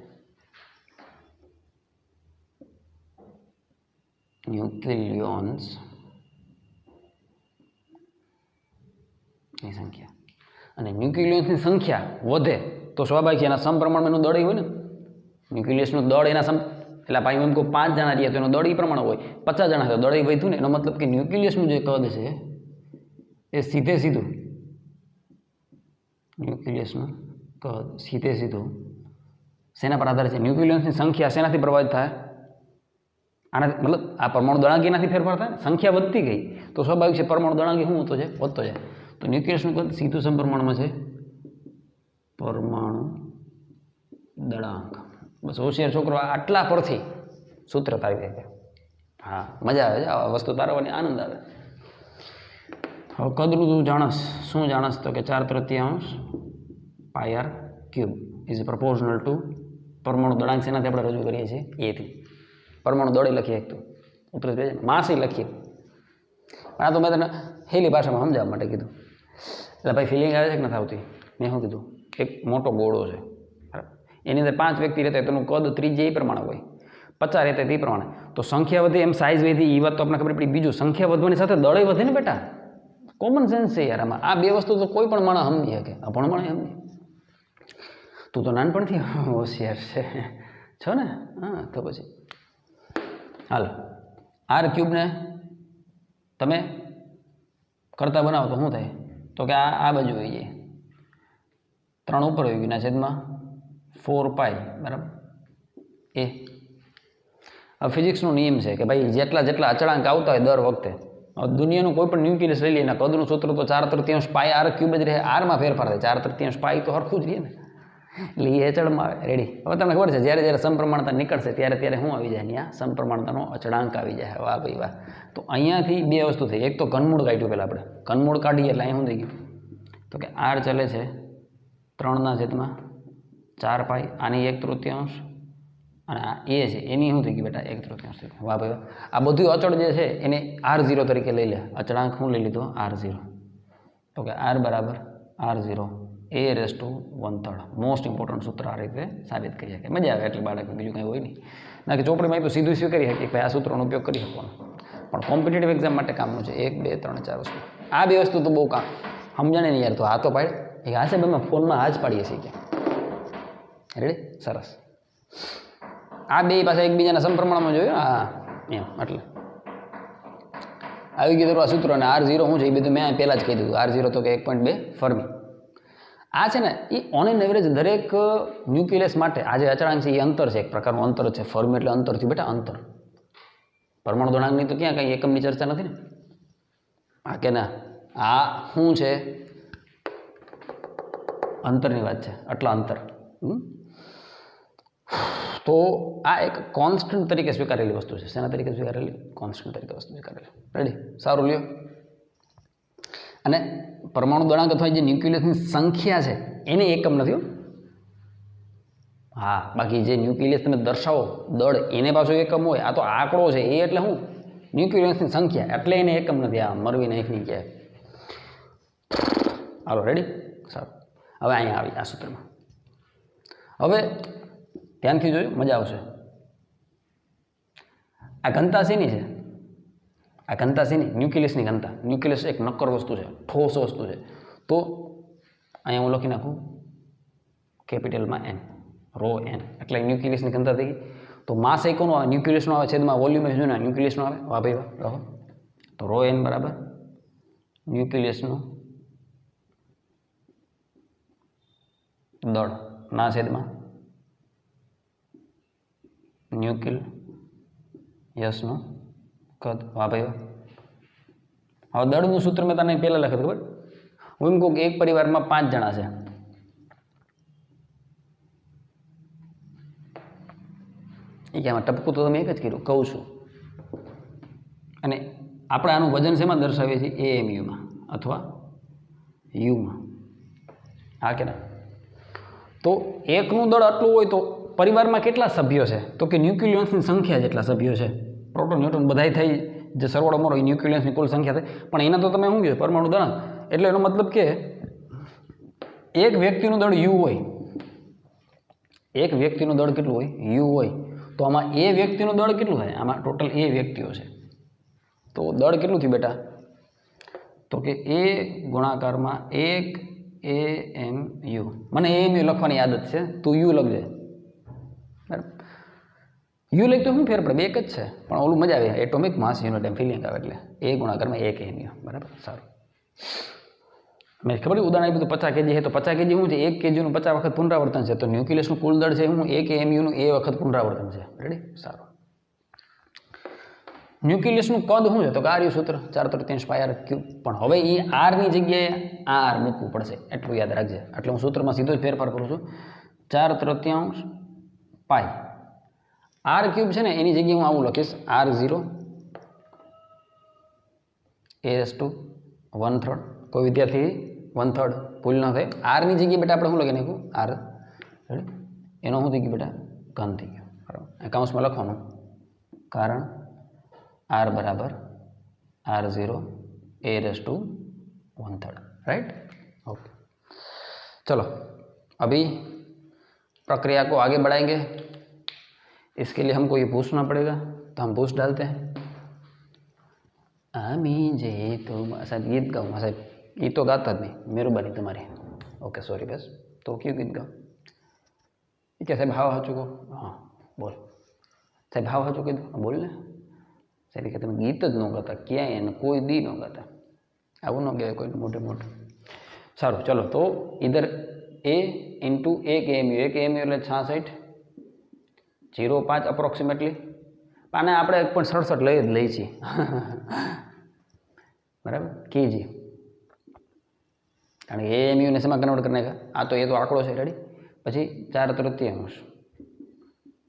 અને ન્યુક્લિયોન્સની સંખ્યા વધે તો સ્વાભાવિક છે એના સમપ્રમાણમાં એનું દળ હોય ને. ન્યુક્લિયસનું દળ એના એટલે ભાઈ એમ કહું 5 જણા રહ્યા તો એનું દળ એ પ્રમાણે હોય. 50 જણા તો દળ વધ્યું ને. એનો મતલબ કે ન્યુક્લિયસનું જે કદ છે એ સીધે સીધું શેના પર આધાર છે? ન્યુક્લિયસની સંખ્યા શેનાથી પ્રભાવિત થાય? આનાથી, મતલબ આ પરમાણુ દળાંક એનાથી ફેરફાર થાય. સંખ્યા વધતી ગઈ તો સ્વાભાવિક છે પરમાણુ દળાંક શું વધતો જાય. તો ન્યુક્લિયસનું કદ સીધું સમપ્રમાણમાં છે પરમાણુ દળાંક. બસ હોશિયાર છોકરો આટલા પરથી સૂત્ર તારી દે. હા, મજા આવે છે આ વસ્તુ તારવાની, આનંદ આવે. હવે કદનું તું જાણસ, શું જાણસ? તો કે 4/3 πr³ ઇઝ પ્રપોઝનલ ટુ પરમાણુ દળાંક. શેનાથી આપણે રજૂ કરીએ છીએ? એથી. પરમાણુ દળે લખીએ એક તો ઉતરે માસી લખીએ. આ તો મેં તને હેલી ભાષામાં સમજાવવા માટે કીધું. એટલે ભાઈ ફિલિંગ આવે છે કે નથી આવતી? મેં શું કીધું? એક મોટો ગોળો છે, એની અંદર 5 વ્યક્તિ રહેતા હોય, તેનું કદ ત્રિજ્યા એ પ્રમાણે હોય. 50 રહેતા તે પ્રમાણે. તો સંખ્યા વધે એમ સાઇઝ વધી, એ વાત તો આપણને ખબર પડી. બીજું, સંખ્યા વધવાની સાથે દળે વધે ને બેટા. કોમન સેન્સ છે યાર આમાં. આ 2 વસ્તુ તો કોઈ પણ માણસ સમજી શકે. અભણ માણસ સમજી. તું તો નાનપણથી હોશિયાર છો ને? હા, તો પછી હાલ R³ ને તમે કરતા બનાવો તો શું થાય? તો કે આ બાજુ આવી જાય, 3 ઉપર આવી ગયું ના છેદમાં 4π બરાબર. એ હવે ફિઝિક્સનો નિયમ છે કે ભાઈ જેટલા અચળાંક આવતા હોય દર વખતે, દુનિયાનું કોઈ પણ ન્યુક્લિયસ લઈ લે એના કદનું સૂત્ર તો 4/3 πr³ જ રહે. આરમાં ફેરફાર થાય. 4/3 π તો હરખું જ રહે ને. એટલે એ અચળમાં આવે. રેડી? હવે તમને ખબર છે જ્યારે સમપ્રમાણતા નીકળશે ત્યારે શું આવી જાય? ત્યાં સમપ્રમાણતાનો અચળાંક આવી જાય. વાહ ભાઈ વાહ. તો અહીંયાથી 2 વસ્તુ થઈ. એક તો ઘનમૂળ કાઢ્યું. પહેલાં આપણે ઘનમૂળ કાઢીએ એટલે અહીં શું થઈ ગયું? તો કે R ચલે છે 3/4π, આની 1/3, અને આ એ છે એની શું થઈ ગયું બેટા? 1/3 થઈ ગયું. વાહ ભાઈ વાહ. આ બધું અચળ જે છે એને R0 તરીકે લઈ લે. અચળાંક શું લઈ લીધો? R0. તો કે R બરાબર R0 a⁻⁻. મોસ્ટ ઇમ્પોર્ટન્ટ સૂત્ર આ રીતે સાબિત કરી શકે. મજા આવે એટલે બાળક બીજું કંઈ હોય નહીં. ના કે ચોપડીમાં તો સીધું સ્વીકારી શકીએ કે ભાઈ આ સૂત્રનો ઉપયોગ કરી શકવાનો, પણ કોમ્પિટિટિવ એક્ઝામ માટે કામનું છે. 1 2 3 4 વસ્તુ. આ બે વસ્તુ તો બહુ કામ સમજાણે નહીં યાર. તો આ તો પાડે એક આ છે અમે ફોનમાં આ જ પાડીએ છીએ કે રેડી. સરસ. આ બે પાસે એકબીજાના સમપ્રમાણમાં જોયું. હા એમ એટલે આવી ગયું આ સૂત્ર. અને R0 શું છે એ બધું મેં પહેલાં જ કહી દીધું. R0 તો કે 1.2 ફર્મી. આ છે ને એ ઓન એન એવરેજ દરેક ન્યુક્લિયસ માટે આ જે અચળાંક છે એ અંતર છે, એક પ્રકારનું અંતર છે. ફર્મી એટલે અંતરથી બેટા અંતર. પરમાણુ દળાંકની તો ક્યાં કંઈ એકમની ચર્ચા નથી ને. હા કે ના? આ શું છે? અંતરની વાત છે. આટલા અંતર. તો આ એક કોન્સ્ટન્ટ તરીકે સ્વીકારેલી વસ્તુ છે. શેના તરીકે સ્વીકારેલી? કોન્સ્ટન્ટ તરીકે વસ્તુ સ્વીકારેલી. રેડી. સારું લ્યો. અને પરમાણુ દળાંક અથવા જે ન્યુક્લિયસની સંખ્યા છે એને એકમ નથી. હા, બાકી જે ન્યુક્લિયસ તમે દર્શાવો દળ એને પાછો એકમ હોય. આ તો આંકડો છે એ એટલે શું? ન્યુક્લિયસની સંખ્યા એટલે એને એકમ નથી. આ મરવી નાખની ક્યાંય. હાલો રેડી. સારું. હવે અહીંયા આવી આ સૂત્રમાં. હવે ધ્યાનથી જોયું, મજા આવશે. આ ઘનતા શેની છે? આ ઘનતા શેની? ન્યુક્લિયસની ઘનતા. ન્યુક્લિયસ એક નક્કર વસ્તુ છે, ઠોસ વસ્તુ છે. તો અહીંયા હું લખી નાખું કેપિટલમાં N, ρ N, એટલે ન્યુક્લિયસની ઘનતા થઈ ગઈ. તો માસ એ કોનું આવે? ન્યુક્લિયસનો આવે. છેદમાં વોલ્યુમ જો ને ન્યુક્લિયસનો આવે. વાહ ભાઈ વાહ. રહો. તો ρ N બરાબર ન્યુક્લિયસનું દળ ના છેદમાં ન્યુક્લિયસનું કદ. વાહ ભાઈ. હવે દળનું સૂત્ર મેં તને પહેલાં લખ્યું ખબર. હું એમ કહું કે એક પરિવારમાં 5 જણા છે. એ કે આમાં ટપકું તો તમે એક જ કર્યું કહું છું. અને આપણે આનું વજન શેમાં દર્શાવીએ છીએ? AMUમાં અથવા યુમાં. હા કે ના? તો એકનું દળ આટલું હોય તો પરિવારમાં કેટલા સભ્યો છે? તો કે ન્યુક્લિયસની સંખ્યા જેટલા સભ્યો છે. પ્રોટોન ન્યુટ્રોન બધાય થઈ જે સરવાળો મારો એ ન્યુક્લિયસની કુલ સંખ્યા થાય. પણ એના તો તમે શું કહ્યું? પરમાણુ દળાંક. એટલે એનો મતલબ કે એક વ્યક્તિનું દળ U હોય. એક વ્યક્તિનું દળ કેટલું હોય? U હોય. તો આમાં એ વ્યક્તિનું દળ કેટલું થાય? આમાં ટોટલ એ વ્યક્તિઓ છે. તો દળ કેટલું થયું બેટા? તો કે A ગુણાકારમાં 1 AMU. મને AMU લખવાની આદત છે, તું U લખજે. બરાબર. U લઈ તો શું ફેર પડે? બે એક જ છે. પણ ઓલું મજા આવે, એટોમિક માસ યુનિટ એમ ફિલિંગ આવે. એટલે A ગુણાકારમાં 1 AMU. બરાબર. સારું. મેં ખબર ઉદાહરણ આપ્યું 50 kg છે. તો 50 kg શું છે? 1 kg નું 50 વખત પુનરાવર્તન છે. તો ન્યુક્લિયસનું કુલ દળ છે શું? 1 AMU નું એ વખત પુનરાવર્તન છે. રેડી. સારું. ન્યુક્લિયસનું કદ શું છે? તો કે આ સૂત્ર 4/3 πr ક્યુબ. પણ હવે એ r ની જગ્યાએ આ r મૂકવું પડશે. એટલું યાદ રાખજે. એટલે હું સૂત્રમાં સીધો જ ફેરફાર કરું છું. 4/3 પાઈ r ક્યુબ છે ને એની જગ્યાએ હું આવું લખીશ r0 a⁻1/3. કોઈ વિદ્યાર્થી 1/3 ભૂલ ન થાય. r ની જગ્યાએ બેટા આપણે શું લખી નાખ્યું? r. એનો શું થઈ ગયું બેટા? ઘન થઈ ગયો. બરાબર. કૌંસમાં લખવાનું કારણ r बराबर r0 a⁻1/3. राइट. ओके. चलो अभी प्रक्रिया को आगे बढ़ाएंगे. इसके लिए हमको ये पूछना पड़ेगा. तो हम पूछ डालते हैं. आमी जे तो साहब गीत गाऊँ साहब? ये तो गाता જ નહીં. મહેરબાની તમારી. ઓકે સોરી બસ. તો કયું ગીત ગાઉં? એ કે સાહેબ હાવ હાચું કહો. હા બોલ સાહેબ હાવ હાચું કહી દો. બોલ ને સાહેબ કે તમે ગીત જ ન ગાતા ક્યાંય એને કોઈ દી ન ગાતા. આવું ન કહેવાય કોઈ મોટે મોટું. સારું ચલો. તો ઇધર A ઇન્ટુ 1 AMU. 1 AMU એટલે 66 0.5 અપ્રોક્સિમેટલી. આને આપણે પણ 67 લઈ જ લઈ છીએ. બરાબર. કેજી. કારણ કે AMU ને શેમાં કન્વર્ટ કરી નાખ્યા? આ તો એ તો આંકડો છે. રેડી. પછી 4/3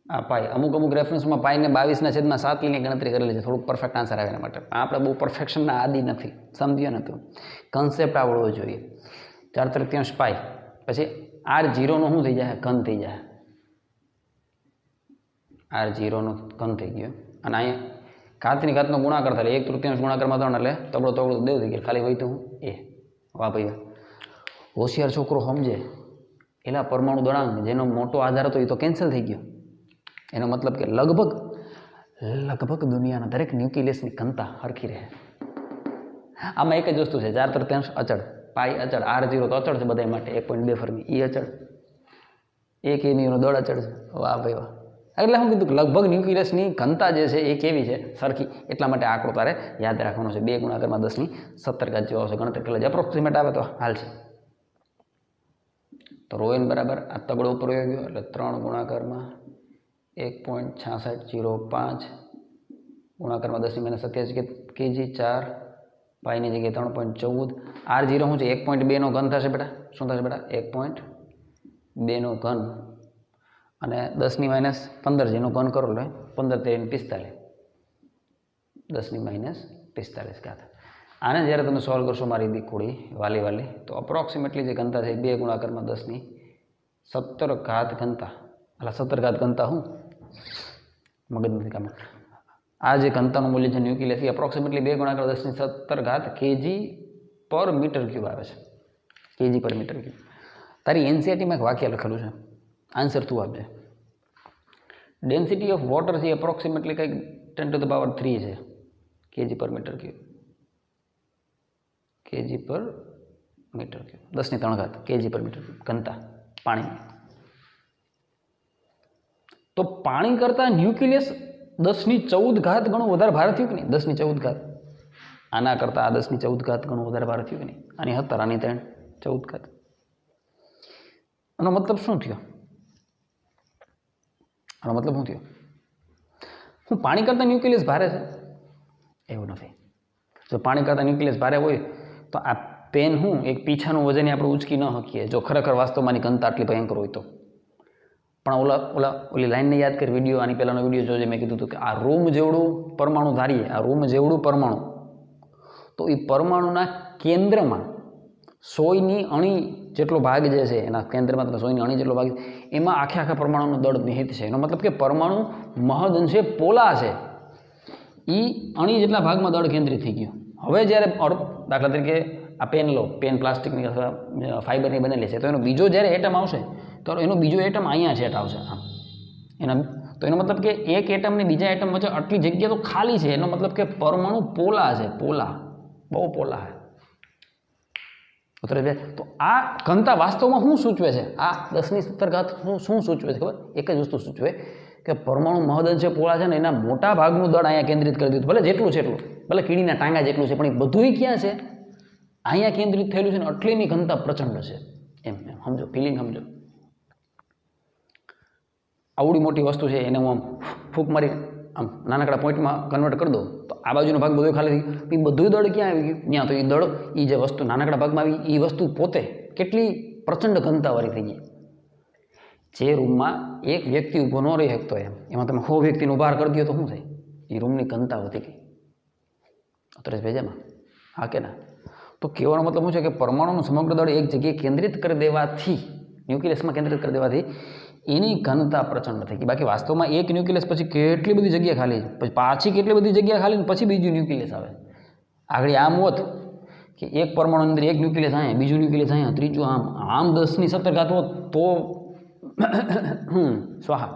આ પાઈ. અમુક અમુક રેફરન્સમાં પાઈને 22/7 ની ગણતરી કરેલી છે. થોડુંક પરફેક્ટ આન્સર આવે એના માટે. આપણે બહુ પરફેક્શનના આદિ નથી. સમજ્યો ને? તો કન્સેપ્ટ આવડવો જોઈએ. 4/3 પાઈ. પછી R0 નો શું થઈ જાય? ઘન થઈ જાય. R0 નો ઘન થઈ ગયો. અને અહીંયા ઘાતની ઘાતનો ગુણાકાર થાય. 1/3 ગુણાકારમાં 3 એટલે તબડો તબડો દેવ થઈ ગયો. ખાલી હોય તો હું એ. વાહ ભાઈ. હોશિયાર છોકરો સમજે એલા પરમાણુ દળાંક જેનો મોટો આધાર હતો એ તો કેન્સલ થઈ ગયો. એનો મતલબ કે લગભગ દુનિયાના દરેક ન્યુક્લિયસની ઘનતા સરખી રહે. આમાં એક જ વસ્તુ છે, 4/3 અચળ, પાઈ અચળ, R0 તો અચળ છે બધા માટે, 1.2 ફર્મી એ અચળ, 1 એમયુનો દળ અચળ છે. વાહ ભાઈ વાહ. એટલે હું કીધું કે લગભગ ન્યુક્લિયસની ઘનતા જે છે એ કેવી છે, સરખી. એટલા માટે આંકડો તારે યાદ રાખવાનો છે. 2 ગુણાકારમાં 10⁻17 જેવો આવશે. ગણતરી કરી લેજો, એપ્રોક્સિમેટ આવે તો હાલ છે. તો ρn બરાબર આ તગડો ઉપર ગયો એટલે 3 ગુણાકારમાં 1.6605 ગુણાકારમાં 10⁻27 કેજી, 4 પાઈની જગ્યાએ 3.14. R0 શું છે? 1.2 નો ઘન થશે બેટા. શું થશે બેટા? 1.2 નો ઘન અને 10⁻15 જેનો ઘન કરો એટલે 15×3 45. 10⁻45 ઘાત. આને જ્યારે તમે સોલ્વ કરશો મારી દીકરી વાલી તો અપ્રોક્સિમેટલી જે ઘનતા છે 2 ગુણાકારમાં 10⁻17 ઘાત ઘનતા. એટલે 17 ઘાત ઘનતા હું મગજ નથી કામ. આ જે ઘનતાનું મૂલ્ય છે ન્યુક્લિયસ એ અપ્રોક્સિમેટલી 2 ગુણાકાર 10⁻17 ઘાત કેજી પર મીટર ક્યુબ આવે છે. કેજી પર મીટર ક્યુબ. તારી એનસીઆરટીમાં એક વાક્ય લખેલું છે, આન્સર તું આપજે. ડેન્સિટી ઓફ વોટર છે અપ્રોક્સિમેટલી કંઈક 10⁻³ છે કેજી પર મીટર ક્યુબ. કેજી પર મીટર ક્યુબ 10⁻³ ઘાત કેજી પર મીટર ક્યુબ ઘનતા પાણી. તો પાણી કરતાં ન્યુક્લિયસ 10⁻14 ઘાત ગણું વધારે ભારે થયું કે નહીં? 10⁻14 ઘાત. આના કરતાં આ 10⁻14 ઘાત ગણું વધારે ભારે થયું કે નહીં? આની 17, આની 3, 14 ઘાત. આનો મતલબ શું થયો? હું પાણી કરતાં ન્યુક્લિયસ ભારે છે? એવું નથી. જો પાણી કરતાં ન્યુક્લિયસ ભારે હોય તો આ પેન એક પીછાનું વજન આપણે ઉચકી ન શકીએ, જો ખરેખર વાસ્તવમાંની ઘનતા આટલી ભયંકર હોય તો. પણ ઓલી લાઈનને યાદ કરી, વિડીયો આની પહેલાંનો વિડીયો જોજે. મેં કીધું હતું કે આ રૂમ જેવડું પરમાણુ ધારીએ, આ રૂમ જેવડું પરમાણુ, તો એ પરમાણુના કેન્દ્રમાં 100ની અણી જેટલો ભાગ જે છે, એના કેન્દ્રમાં તમે 100ની અણી જેટલો ભાગ, એમાં આખા પરમાણુનું દળ નિહિત છે. એનો મતલબ કે પરમાણુ મહદઅંશે પોલા છે. એ અણી જેટલા ભાગમાં દળ કેન્દ્રિત થઈ ગયું. હવે જ્યારે દાખલા તરીકે આ પેન લો, પેન પ્લાસ્ટિકની અથવા ફાઇબરની બનેલી છે, તો એનો બીજો જ્યારે એટમ આવશે તો એનો બીજો એટમ અહીંયા સેટ આવશે આમ એના. તો એનો મતલબ કે એક એટમની બીજા એટમ વચ્ચે આટલી જગ્યા તો ખાલી છે. એનો મતલબ કે પરમાણુ પોલા છે, પોલા, બહુ પોલા છે. તો આ ઘનતા વાસ્તવમાં શું સૂચવે છે? આ 10⁻17 ઘાત શું સૂચવે છે ખબર? એક જ વસ્તુ સૂચવે કે પરમાણુ મહદઅંશે પોલા છે ને, એના મોટા ભાગનું દળ અહીંયા કેન્દ્રિત કરી દીધું. ભલે જેટલું છે એટલું, ભલે કીડીના ટાંગા જેટલું છે, પણ એ બધુંય ક્યાં છે? અહીંયા કેન્દ્રિત થયેલું છે ને. આટલીની ઘનતા પ્રચંડ છે. એમ સમજો, ફિલિંગ સમજો. આવડી મોટી વસ્તુ છે એને હું આમ ફૂંક મારી આમ નાનકડા પોઈન્ટમાં કન્વર્ટ કરી દઉં તો આ બાજુનો ભાગ બધો ખાલી થઈ ગયો. એ બધું દળ ક્યાં આવી ગયું? ત્યાં. તો એ દળ, એ જે વસ્તુ નાનકડા ભાગમાં આવી, એ વસ્તુ પોતે કેટલી પ્રચંડ ઘનતાવાળી થઈ ગઈ. જે રૂમમાં એક વ્યક્તિ ઊભો ન રહી શકતો એમાં તમે 100 વ્યક્તિને ઉભાર કરી દો તો શું થાય? એ રૂમની ઘનતા વધી ગઈ. અત્યારે ભેજામાં હા કે ના? તો કહેવાનો મતલબ શું છે કે પરમાણુનું સમગ્ર દળ એક જગ્યાએ કેન્દ્રિત કરી દેવાથી, ન્યુક્લિયસમાં કેન્દ્રિત કરી દેવાથી એની ઘનતા પ્રચંડ થઈ ગઈ. બાકી વાસ્તવમાં એક ન્યુક્લિયસ પછી કેટલી બધી જગ્યા ખાલી છે, પછી પાછી કેટલી બધી જગ્યા ખાલી, પછી બીજું ન્યુક્લિયસ આવે. આગળ આમ હોત કે એક પરમાણુ અંદર એક ન્યુક્લિયસ અહીંયા, બીજું ન્યુક્લિયસ અહીંયા, ત્રીજું આમ 10⁻17 ઘાત હોત તો સ્વાહા.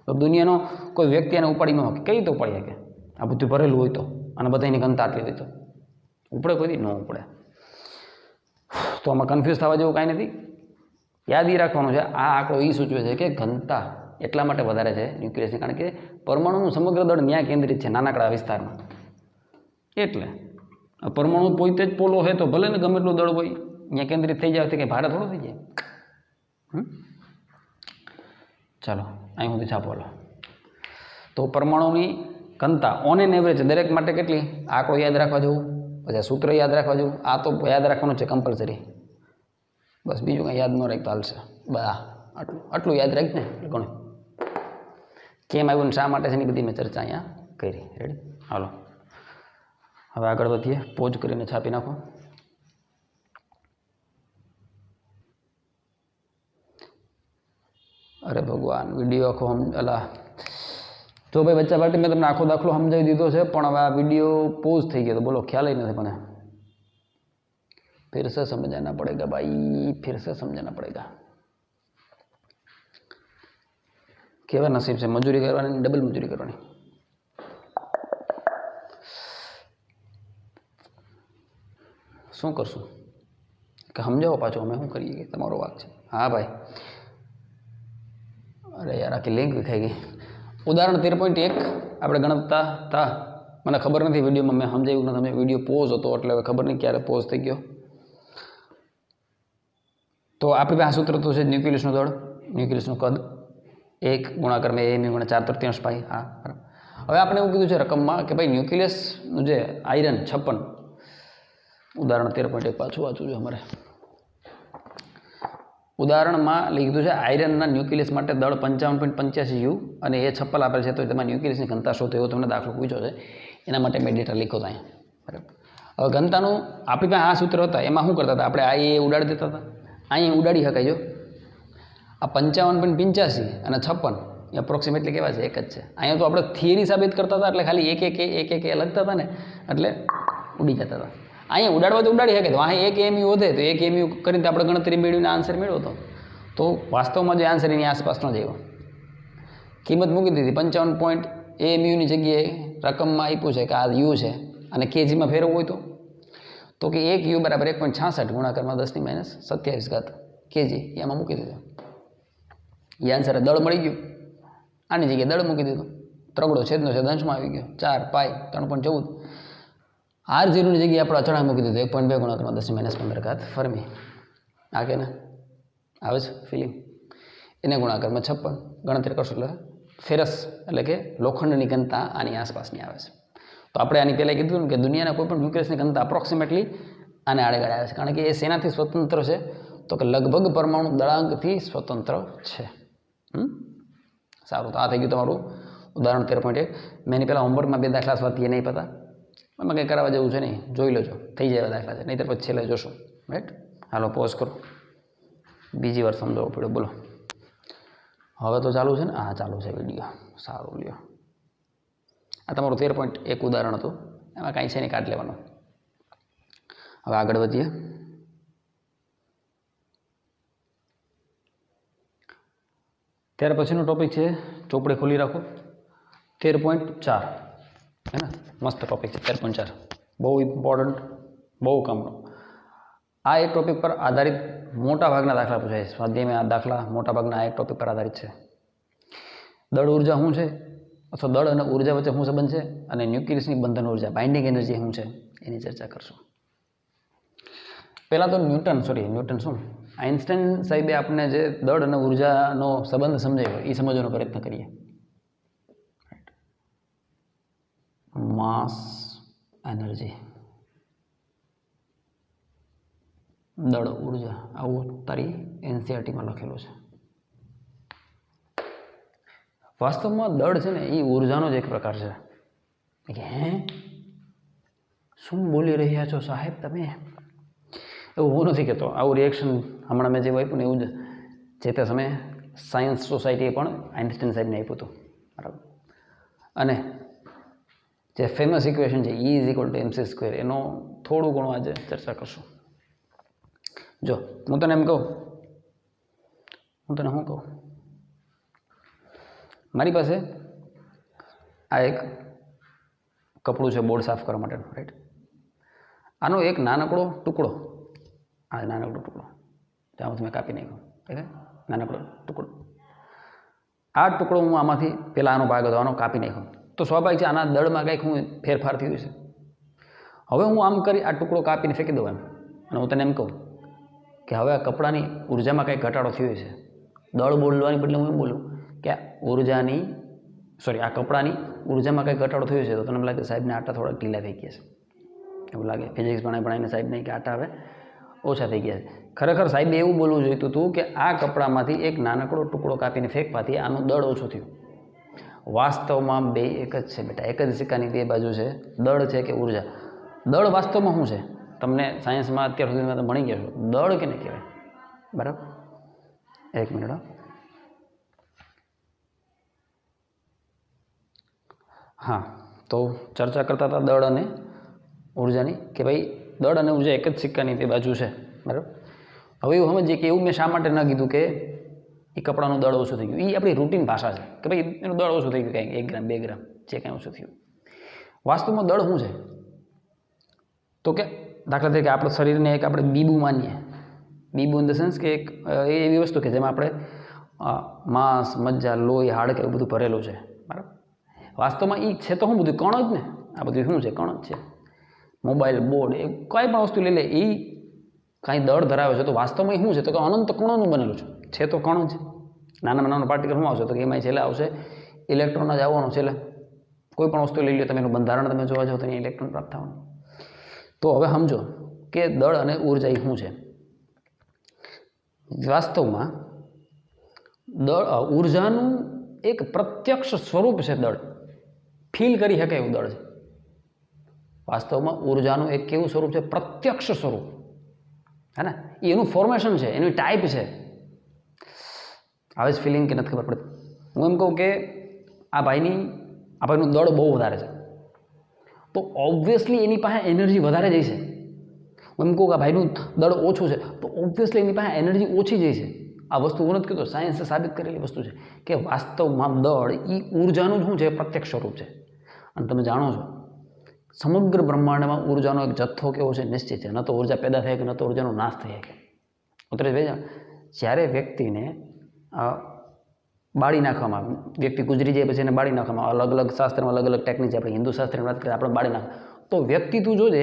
તો દુનિયાનો કોઈ વ્યક્તિ એને ઉપાડી ન શકે. કઈ રીતે ઉપાડી શકે? આ બધું ભરેલું હોય તો, અને બધાની ઘનતા આટલી હોય તો ઉપડે? કોઈ દી ન ઉપડે. તો આમાં કન્ફ્યુઝ થવા જેવું કાંઈ નથી. યાદ એ રાખવાનું છે, આ આંકડો એ સૂચવે છે કે ઘનતા એટલા માટે વધારે છે ન્યુક્લિયસની, કારણ કે પરમાણુનું સમગ્ર દળ ત્યાં કેન્દ્રિત છે, નાનકડા વિસ્તારમાં. એટલે પરમાણુ પોતે જ પોલો હોય તો ભલે ને ગમે એટલું દળ હોય, ત્યાં કેન્દ્રિત થઈ જાય તો કંઈ ભારે થોડો થઈ જાય. ચાલો અહીં સુધી છાપો લો. તો પરમાણુની ઘનતા ઓન એન એવરેજ દરેક માટે કેટલી? આંકડો યાદ રાખવા જેવું, પછી સૂત્ર યાદ રાખવા જેવું. આ તો યાદ રાખવાનું છે કમ્પલસરી. બસ બીજું કંઈ યાદ ન રાખતા હાલશે. બા આટલું યાદ રાખી ને એટલે ઘણું. કેમ આવ્યું ને શા માટે છે એની બધી મેં ચર્ચા અહીંયા કરી. રેડી? હાલો હવે આગળ વધીએ. પોઝ કરીને છાપી નાખો. અરે ભગવાન, વિડીયો આખો જો ભાઈ બચ્ચા પાર્ટી મેં તમને આખો દાખલો સમજાવી દીધો છે, પણ હવે આ વિડીયો પોઝ થઈ ગયો તો બોલો ખ્યાલ નથી મને. फिर से समझाना पड़ेगा भाई, फिर से समझाना पड़ेगा। केवा नसीब से मजूरी करवानी, डबल मजूरी करवानी। શું કરશું કે સમજાવો પાછો, અમે શું કરીએ કે તમારો વાક છે। હા ભાઈ, અરે યાર આખી લિંક વિખાઈ ગઈ। ઉદાહરણ 13.1 આપણે ગણતા હતા, મને ખબર નથી વિડીયોમાં મેં સમજાવ્યું નથી, વિડીયો પોઝ હતો એટલે હવે ખબર નહીં ક્યારે પોઝ થઈ ગયો। તો આપણી પાસે આ સૂત્ર તો છે ન્યુક્લિયસનું દળ, ન્યુક્લિયસનું કદ 1 ગુણાકારમાં AMU ગુણ્યા 4/3 પાઈ। હા બરાબર। હવે આપણે એવું કીધું છે રકમમાં કે ભાઈ ન્યુક્લિયસનું જે આયરન 56, ઉદાહરણ 13.1 પાછું વાંચું છું અમારે। ઉદાહરણમાં લીધું છે આયરનના ન્યુક્લિયસ માટે દળ 55.85 U અને એ 56 આપેલ છે, તો તેમાં ન્યુક્લિયસની ઘનતા શોધો એવો તમને દાખલો પૂછ્યો છે, એના માટે મેં ડેટા લખ્યો હતા અહીંયા બરાબર। હવે ઘનતાનું આપણી પાસે આ સૂત્ર હતા, એમાં શું કરતા હતા આપણે, આ એ ઉડાડી દેતા હતા, અહીંયા ઉડાડી શકાય। જો આ 55.85 અને 56 એ અપ્રોક્સિમેટલી કેવા છે, એક જ છે। અહીંયા તો આપણે થિયરી સાબિત કરતા હતા એટલે ખાલી એક એક લખતા હતા ને એટલે ઉડી જતા હતા। અહીંયા ઉડાડવા તો ઉડાડી શકે, તો અહીંયા 1 AMU વધે તો 1 AMU કરીને આપણે ગણતરી મેળવીને આન્સર મેળવતો, તો વાસ્તવમાં જે આન્સર એની આસપાસનો જ આવ્યો। કિંમત મૂકી દીધી 55 AMUની જગ્યાએ રકમમાં આપ્યું છે કે આ યુ છે અને કેજીમાં ફેરવવું હોય તો કે 1 U બરાબર 1.66 ગુણાકારમાં 10⁻27 કેજી એમાં મૂકી દીધો, એ આન્સર દળ મળી ગયું। આની જગ્યાએ દળ મૂકી દીધું, ત્રગડો છેદનો છેદ અંશમાં આવી ગયો, 4 પાઈ 3.14। R0ની જગ્યાએ આપણે અચળાંક મૂકી દીધું 1.2 ગુણાકારમાં 10⁻15 ફરમી। આ કે ના આવે છે ફિલિંગ, એને ગુણાકારમાં 56 ગણતરી કરશો એટલે ફેરસ એટલે કે લોખંડની ઘનતા આની આસપાસની આવે છે। તો આપણે આની પહેલાં કીધું ને કે દુનિયાના કોઈ પણ ન્યુક્લિયસની ઘનતા અપ્રોક્સિમેટલી આને આડેગાળે આવે છે, કારણ કે એ શેનાથી સ્વતંત્ર છે તો કે લગભગ પરમાણુ દળાંકથી સ્વતંત્ર છે। સારું, તો આ થઈ ગયું તમારું ઉદાહરણ 13.1। મેં એની પહેલાં હોમવર્કમાં 2 દાખલા સ્વાતી એ નહીં પતા, એમાં કંઈ કરાવવા જેવું છે નહીં, જોઈ લેજો, થઈ જાય દાખલા છે, નહીં તો પછી છેલ્લે જોશું રાઈટ। હાલો પોઝ કરો, બીજી વાર સમજાવવો પડ્યો, બોલો હવે તો ચાલુ છે ને? હા ચાલુ છે વિડીયો, સારું લ્યો। આ તમારું 13.1 ઉદાહરણ હતું, એમાં કાંઈ છે નહીં, કાઢ લેવાનું। હવે આગળ વધીએ। ત્યાર પછીનો ટોપિક છે, ચોપડે ખોલી રાખો, 13.4 હે ને, મસ્ત ટોપિક છે 13.4, બહુ ઇમ્પોર્ટન્ટ, બહુ કામનો। આ એક ટોપિક પર આધારિત મોટા ભાગના દાખલા પૂછાય છે સ્વાધ્યાયમાં। આ દાખલા મોટા ભાગના આ એક ટોપિક પર આધારિત છે। દળ ઉર્જા શું છે, અથવા દળ અને ઉર્જા વચ્ચે શું સંબંધ છે, અને ન્યુક્લિયસની બંધન ઉર્જા બાઇન્ડિંગ એનર્જી શું છે એની ચર્ચા કરશું। પહેલાં તો ન્યૂટન શું આઇન્સ્ટાઈન સાહેબે આપણને જે દળ અને ઉર્જાનો સંબંધ સમજાવ્યો એ સમજવાનો પ્રયત્ન કરીએ। માસ એનર્જી, દળ ઉર્જા, આવું તારી એનસીઆરટીમાં લખેલું છે। વાસ્તવમાં દળ છે ને એ ઉર્જાનો જ એક પ્રકાર છે કે હે શું બોલી રહ્યા છો સાહેબ તમે, એવું હું નથી કહેતો, આવું રિએક્શન હમણાં મેં જેવું આપ્યું ને એવું જ જે તે સમયે સાયન્સ સોસાયટીએ પણ આઇન્સ્ટાઈન સાહેબને આપ્યું હતું બરાબર। અને જે ફેમસ ઇક્વેશન છે E=mc², એનો થોડું ઘણું આજે ચર્ચા કરશું। જો હું તને એમ કહું, હું તને શું કહું, મારી પાસે આ એક કપડું છે બોર્ડ સાફ કરવા માટેનું રાઈટ, આનો એક નાનકડો ટુકડો, આ નાનકડો ટુકડો જ્યાંથી મેં કાપી નાખ્યો, નાનકડો ટુકડો, આ ટુકડો હું આમાંથી પહેલાં આનો ભાગ હતો આનો કાપી નાખ્યો, તો સ્વાભાવિક છે આના દળમાં કંઈક હું ફેરફાર થયું છે। હવે હું આમ કરી આ ટુકડો કાપીને ફેંકી દઉં એમ, અને હું તને એમ કહું કે હવે આ કપડાની ઉર્જામાં કંઈક ઘટાડો થયો છે, દળ બોલવાની બદલે હું એમ બોલું કે આ કપડાની ઉર્જામાં કંઈક ઘટાડો થયો છે, તો તમને લાગે સાહેબને આટા થોડાક ઢીલા થઈ ગયા છે, એવું લાગે ફિઝિક્સ ભણાવીને સાહેબ નહીં કે આટા હવે ઓછા થઈ ગયા છે। ખરેખર સાહેબે એવું બોલવું જોઈતું હતું કે આ કપડામાંથી એક નાનકડો ટુકડો કાપીને ફેંકવાથી આનું દળ ઓછું થયું। વાસ્તવમાં બે એક જ છે બેટા, એક જ સિક્કાની બે બાજુ છે, દળ છે કે ઉર્જા। દળ વાસ્તવમાં શું છે તમને સાયન્સમાં અત્યાર સુધીમાં તો ભણી ગયા છો, દળ કેને કહેવાય બરાબર। એક મિનિટ, હા તો ચર્ચા કરતા હતા દળ અને ઉર્જાની કે ભાઈ દળ અને ઉર્જા એક જ સિક્કાની બે બાજુ છે, બરાબર. હવે એવું સમજીએ કે એવું મેં શા માટે ન કીધું કે એ કપડાનું દળ ઓછું થઈ ગયું. એ આપણી રૂટીન ભાષા છે કે ભાઈ એનું દળ ઓછું થઈ ગયું, કાંઈ 1 ગ્રામ 2 ગ્રામ જે કાંઈ ઓછું થયું. વાસ્તવમાં દળ શું છે તો કે દાખલા તરીકે આપણા શરીરને એક આપણે બીબુ માનીએ. બીબુ ઇન ધ સેન્સ કે એક એવી વસ્તુ કે જેમાં આપણે માંસ, મજ્જા, લોહી, હાડક એવું બધું ભરેલું છે, બરાબર. વાસ્તવમાં એ છે તો શું બધું કણ જ ને. આ બધું શું છે? કણ જ છે. મોબાઈલ, બોર્ડ, એ કંઈ પણ વસ્તુ લઈ લે એ કાંઈ દળ ધરાવે છે તો વાસ્તવમાં એ શું છે તો કે અનંત કણોનું બનેલું છે તો કણ જ. નાનામાં નાનો પાર્ટિકલ શું આવશે તો કે એમાં છેલ્લે આવશે ઇલેક્ટ્રોન જ આવવાનું. છેલ્લે કોઈ પણ વસ્તુ લઈ લો તમે એનું બંધારણ તમે જોવા જાઓ તો અહીંયા ઇલેક્ટ્રોન પ્રાપ્ત થવાનું. તો હવે સમજો કે દળ અને ઉર્જા એ શું છે. વાસ્તવમાં ઉર્જાનું એક પ્રત્યક્ષ સ્વરૂપ છે દળ. ફીલ કરી શકે એવું દળ છે. વાસ્તવમાં ઉર્જાનું એક કેવું સ્વરૂપ છે? પ્રત્યક્ષ સ્વરૂપ, હે ને. એનું ફોર્મેશન છે, એની ટાઈપ છે. આવે જ ફિલિંગ કે નથી ખબર પડતી? હું એમ કહું કે આ ભાઈનું દળ બહુ વધારે છે તો ઓબ્વિયસલી એની પાસે એનર્જી વધારે જઈ છે. હું એમ કહું કે આ ભાઈનું દળ ઓછું છે તો ઓબ્વિયસલી એની પાસે એનર્જી ઓછી જઈ છે. આ વસ્તુ હું નથી કહેતો, સાયન્સે સાબિત કરેલી વસ્તુ છે કે વાસ્તવમાં દળ એ ઉર્જાનું જ શું છે? પ્રત્યક્ષ સ્વરૂપ છે. અને તમે જાણો છો સમગ્ર બ્રહ્માંડમાં ઉર્જાનો એક જથ્થો કેવો છે? નિશ્ચિત છે. ન તો ઉર્જા પેદા થાય કે ન તો ઉર્જાનો નાશ થઈ શકે. ઉતરે ભાઈ, જ્યારે વ્યક્તિને બાળી નાખવામાં આવે, વ્યક્તિ ગુજરી જાય પછી એને બાળી નાખવામાં, અલગ અલગ શાસ્ત્રમાં અલગ અલગ ટેકનિક છે. આપણે હિન્દુ શાસ્ત્રની વાત કરીએ આપણે બાળી નાખ તો વ્યક્તિ તું જોજે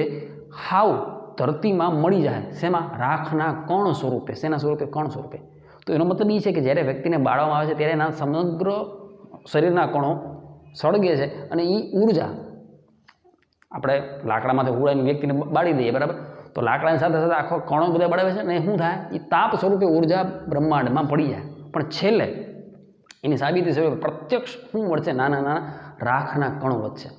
હાવ ધરતીમાં મળી જાય. શેમાં? રાખના કણ સ્વરૂપે. શેના સ્વરૂપે? કણ સ્વરૂપે. તો એનો મતલબ એ છે કે જ્યારે વ્યક્તિને બાળવામાં આવે છે ત્યારે એના સમગ્ર શરીરના કણો સળગે છે અને એ ઉર્જા આપણે લાકડામાંથી ઉડાઈને વ્યક્તિને બાળી દઈએ, બરાબર. તો લાકડાની સાથે સાથે આખો કણો બધા બળાવે છે અને શું થાય? એ તાપ સ્વરૂપે ઉર્જા બ્રહ્માંડમાં પડી જાય. પણ છેલ્લે એની સાબિતી સ્વરૂપે પ્રત્યક્ષ શું મળશે? નાના નાના રાખના કણો વધશે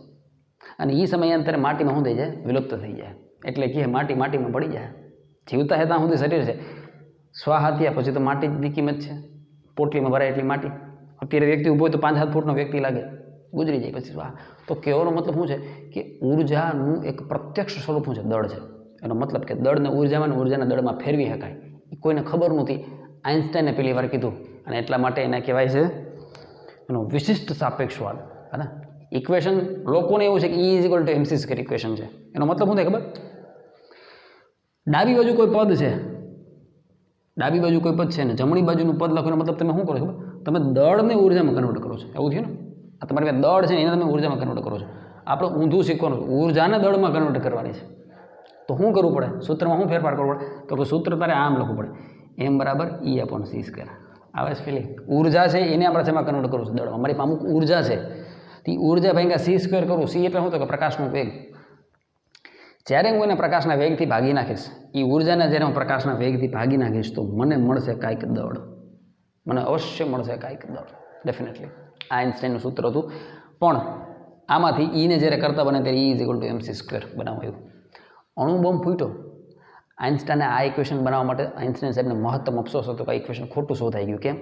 અને એ સમયાંતરે માટીમાં શું થઈ જાય? વિલુપ્ત થઈ જાય. એટલે કે માટીમાં પડી જાય. જીવતા હેતા સુધી શરીર છે, સ્વાહા થયા પછી તો માટી જ કિંમત છે. પોટલીમાં ભરાય એટલી માટી. અત્યારે વ્યક્તિ ઊભો હોય તો 5-7 ફૂટનો વ્યક્તિ લાગે, ગુજરી જાય પછી સ્વાહા. તો કહેવાનો મતલબ શું છે કે ઉર્જાનું એક પ્રત્યક્ષ સ્વરૂપ શું છે? દળ છે. એનો મતલબ કે દળને ઉર્જામાં અને ઉર્જાને દળમાં ફેરવી શકાય. એ કોઈને ખબર નહોતી. આઇન્સ્ટાઈને પહેલી વાર કીધું અને એટલા માટે એને કહેવાય છે એનો વિશિષ્ટ સાપેક્ષવાદ. હે ને. ઇક્વેશન લોકોને એવું છે કે E=mc² ઇક્વેશન છે. એનો મતલબ શું થાય ખબર? ડાબી બાજુ કોઈ પદ છે, ડાબી બાજુ કોઈ પદ છે ને જમણી બાજુનું પદ લખો એનો મતલબ તમે શું કરો ખબર? તમે દળને ઉર્જામાં કન્વર્ટ કરો છો. એવું થયું ને? આ તમારી પાસે દળ છે ને એને તમે ઉર્જામાં કન્વર્ટ કરો છો. આપણે ઊંધું શીખવાનું, ઉર્જાને દળમાં કન્વર્ટ કરવાની છે. તો શું કરવું પડે? સૂત્રમાં શું ફેરફાર કરવો પડે? તો કે સૂત્ર તારે આમ લખવું પડે, M=E/c². આવે છે ફિલિંગ? ઉર્જા છે એને આપણે શેમાં કન્વર્ટ કરવું છે? દળમાં. અમારી પાસે અમુક ઉર્જા છે, તે ઉર્જા ભાગ્યા c² કરું. c એટલે શું? તો કે પ્રકાશનો વેગ. જ્યારે હું એને પ્રકાશના વેગથી ભાગી નાખીશ, એ ઉર્જાને જ્યારે હું પ્રકાશના વેગથી ભાગી નાખીશ તો મને મળશે કાંઈક દળ. મને અવશ્ય મળશે કાંઈક દળ, ડેફિનેટલી. આ આઇન્સ્ટાઈનનું સૂત્ર હતું. પણ આમાંથી ઈને જ્યારે કરતા બને ત્યારે E=mc² બનાવાયું. અણુબોમ્બ ફૂટ્યો. આઇન્સ્ટાઈને આ ઇક્વેશન બનાવવા માટે આઇન્સ્ટાઈન સાહેબને મહત્તમ અફસોસ હતો કે આ ઇક્વેશન ખોટું શોધાઈ ગયું. કેમ?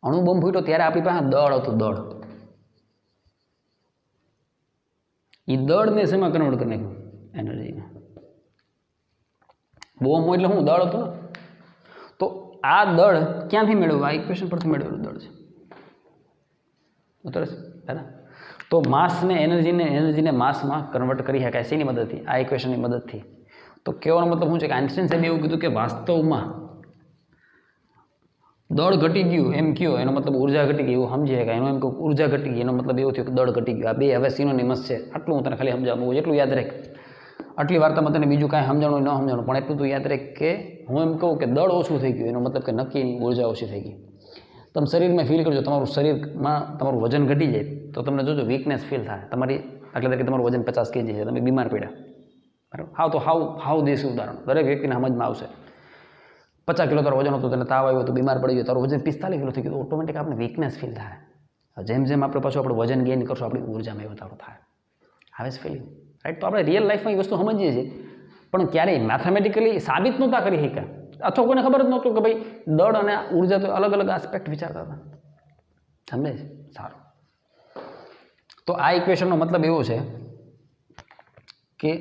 અણુબોમ્બ ફૂટ્યો ત્યારે આપણી પાસે દળ હતું. દળ. એ દળને શેમાં કન્વર્ટ કરી નાખ્યું? એનર્જીને. બોમ્બ એટલે શું? દળ હતું ને. તો આ દળ ક્યાંથી મેળવ્યું? આ ઇક્વેશન પરથી મેળવેલું દળ છે. ઉતરે છે ને? તો માસને એનર્જીને માસમાં કન્વર્ટ કરી શકાય શેની મદદથી? આ ઇક્વેશનની મદદથી. તો કહેવાનો મતલબ શું છે કે આઇન્સ્ટાઈન સાહેબે એવું કીધું કે વાસ્તવમાં દળ ઘટી ગયું એમ કયો, એનો મતલબ ઉર્જા ઘટી ગઈ એવું સમજી શકાય. એનો એમ કહું ઉર્જા ઘટી ગઈ એનો મતલબ એવું થયું કે દળ ઘટી ગયું. આ બે હવે સિનોનિમસ છે. આટલું હું તને ખાલી સમજાવું, એટલું યાદ રાખ. આટલી વાર્તામાં તને બીજું કાંઈ સમજાણું ન સમજાણું, પણ એટલું તું યાદ રાખ કે હું એમ કહું કે દળ ઓછું થઈ ગયું એનો મતલબ કે નક્કી ઉર્જા ઓછી થઈ ગઈ. તમે શરીરમાં ફીલ કરજો, તમારું શરીરમાં તમારું વજન ઘટી જાય તો તમને જોજો વીકનેસ ફીલ થાય. તમારી દાખલા તરીકે તમારું વજન 50 kg છે, તમે બીમાર પડ્યા, બરાબર. હાવ દેશી ઉદાહરણ દરેક વ્યક્તિને સમજમાં આવશે. 50 કિલો તારું વજન હતું, તને તાવ આવ્યો તો બીમાર પડી ગયો, તારું વજન 45 કિલો થઈ ગયું, ઓટોમેટિક આપણે વીકનેસ ફીલ થાય. જેમ જેમ આપણે પાછું આપણું વજન ગેઇન કરશું આપણી ઉર્જામાં વધારો થાય. આવે છે ફિલિંગ? રાઈટ. તો આપણે રિયલ લાઈફમાં એ વસ્તુ સમજીએ છીએ પણ ક્યારેય મેથેમેટિકલી સાબિત નહોતા કરી શક્યા, અથવા કોઈને ખબર જ નહોતું કે ભાઈ દળ અને ઉર્જા તો અલગ અલગ આસ્પેક્ટ વિચારતા હતા. સમજે છે? સારું. તો આ ઇક્વેશનનો મતલબ એવો છે કે